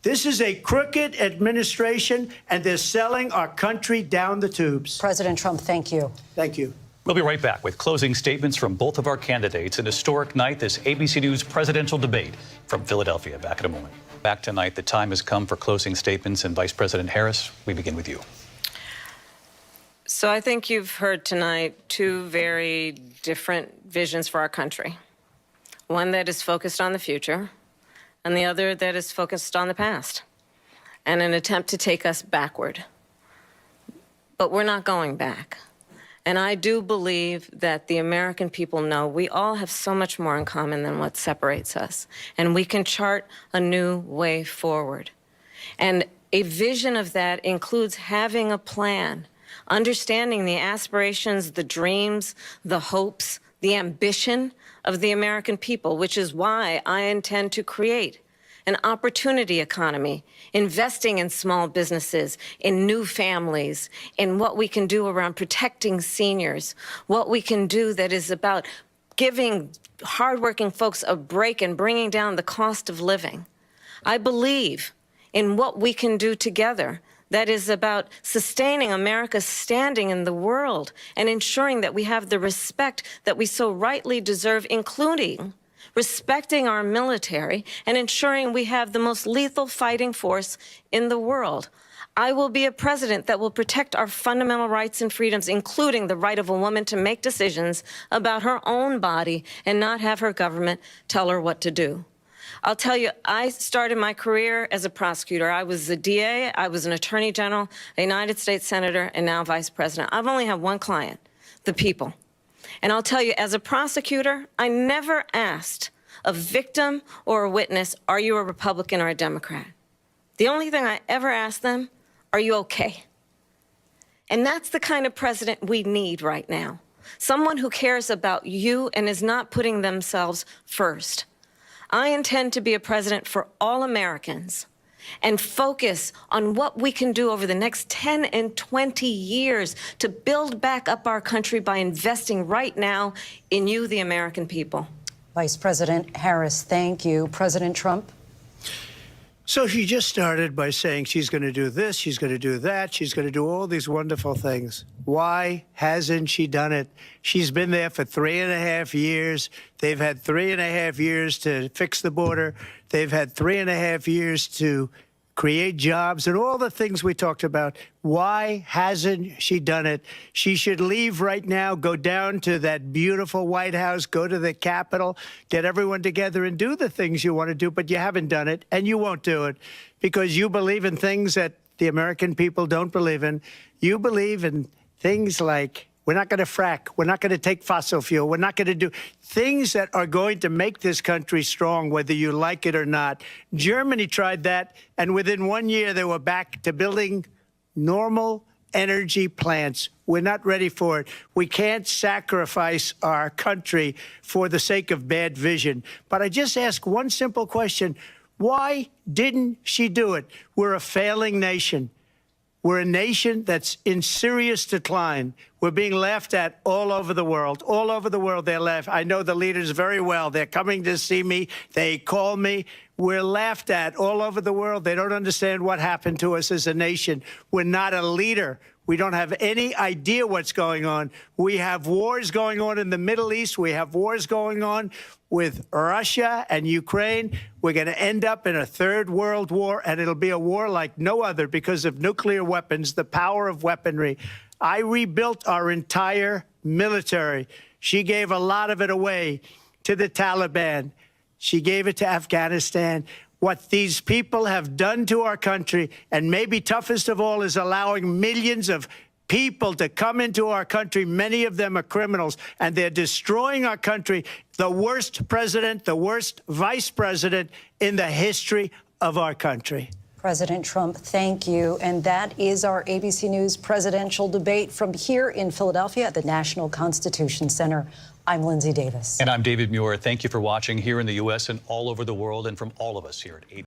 This is a crooked administration, and they're selling our country down the tubes. President Trump, thank you. Thank you. We'll be right back with closing statements from both of our candidates. An historic night, this ABC News presidential debate from Philadelphia. Back in a moment. Back tonight, the time has come for closing statements. And Vice President Harris, we begin with you. So I think you've heard tonight two very different visions for our country. One that is focused on the future, and the other that is focused on the past, and an attempt to take us backward. but we're not going back. And I do believe that the American people know we all have so much more in common than what separates us. And we can chart a new way forward. And a vision of that includes having a plan, understanding the aspirations, the dreams, the hopes, the ambition of the American people, which is why I intend to create an opportunity economy, investing in small businesses, in new families, in what we can do around protecting seniors, what we can do that is about giving hardworking folks a break and bringing down the cost of living. I believe in what we can do together that is about sustaining America's standing in the world and ensuring that we have the respect that we so rightly deserve, including respecting our military and ensuring we have the most lethal fighting force in the world. I will be a president that will protect our fundamental rights and freedoms, including the right of a woman to make decisions about her own body and not have her government tell her what to do. I'll tell you, I started my career as a prosecutor. I was a DA, I was an attorney general, a United States senator, and now vice president. I've only had one client, the people. And I'll tell you, as a prosecutor, I never asked a victim or a witness, are you a Republican or a Democrat? The only thing I ever asked them, are you okay? And that's the kind of president we need right now. Someone who cares about you and is not putting themselves first. I intend to be a president for all Americans and focus on what we can do over the next 10 and 20 years to build back up our country by investing right now in you, the American people. Vice President Harris, thank you. President Trump? So she just started by saying she's going to do this, she's going to do that, she's going to do all these wonderful things. Why hasn't she done it? She's been there for 3.5 years. They've had 3.5 years to fix the border. They've had 3.5 years to create jobs and all the things we talked about. Why hasn't she done it? She should leave right now, go down to that beautiful White House, go to the Capitol, get everyone together and do the things you want to do, but you haven't done it and you won't do it because you believe in things that the American people don't believe in. You believe in things like we're not going to frack. We're not going to take fossil fuel. We're not going to do things that are going to make this country strong, whether you like it or not. Germany tried that, and within 1 year, they were back to building normal energy plants. We're not ready for it. We can't sacrifice our country for the sake of bad vision. But I just ask one simple question. Why didn't she do it? We're a failing nation. We're a nation that's in serious decline. We're being laughed at all over the world. All over the world, they're laughed. I know the leaders very well. They're coming to see me. They call me. We're laughed at all over the world. They don't understand what happened to us as a nation. We're not a leader. We don't have any idea what's going on. We have wars going on in the Middle East. We have wars going on with Russia and Ukraine. We're going to end up in a third world war, and it'll be a war like no other because of nuclear weapons, the power of weaponry. I rebuilt our entire military. She gave a lot of it away to the Taliban. She gave it to Afghanistan. What these people have done to our country, and maybe toughest of all, is allowing millions of people to come into our country. Many of them are criminals, and they're destroying our country. The worst president, the worst vice president in the history of our country. President Trump, thank you. And that is our ABC News presidential debate from here in Philadelphia at the National Constitution Center. I'm Lindsay Davis. And I'm David Muir. Thank you for watching here in the U.S. and all over the world, and from all of us here at ABC.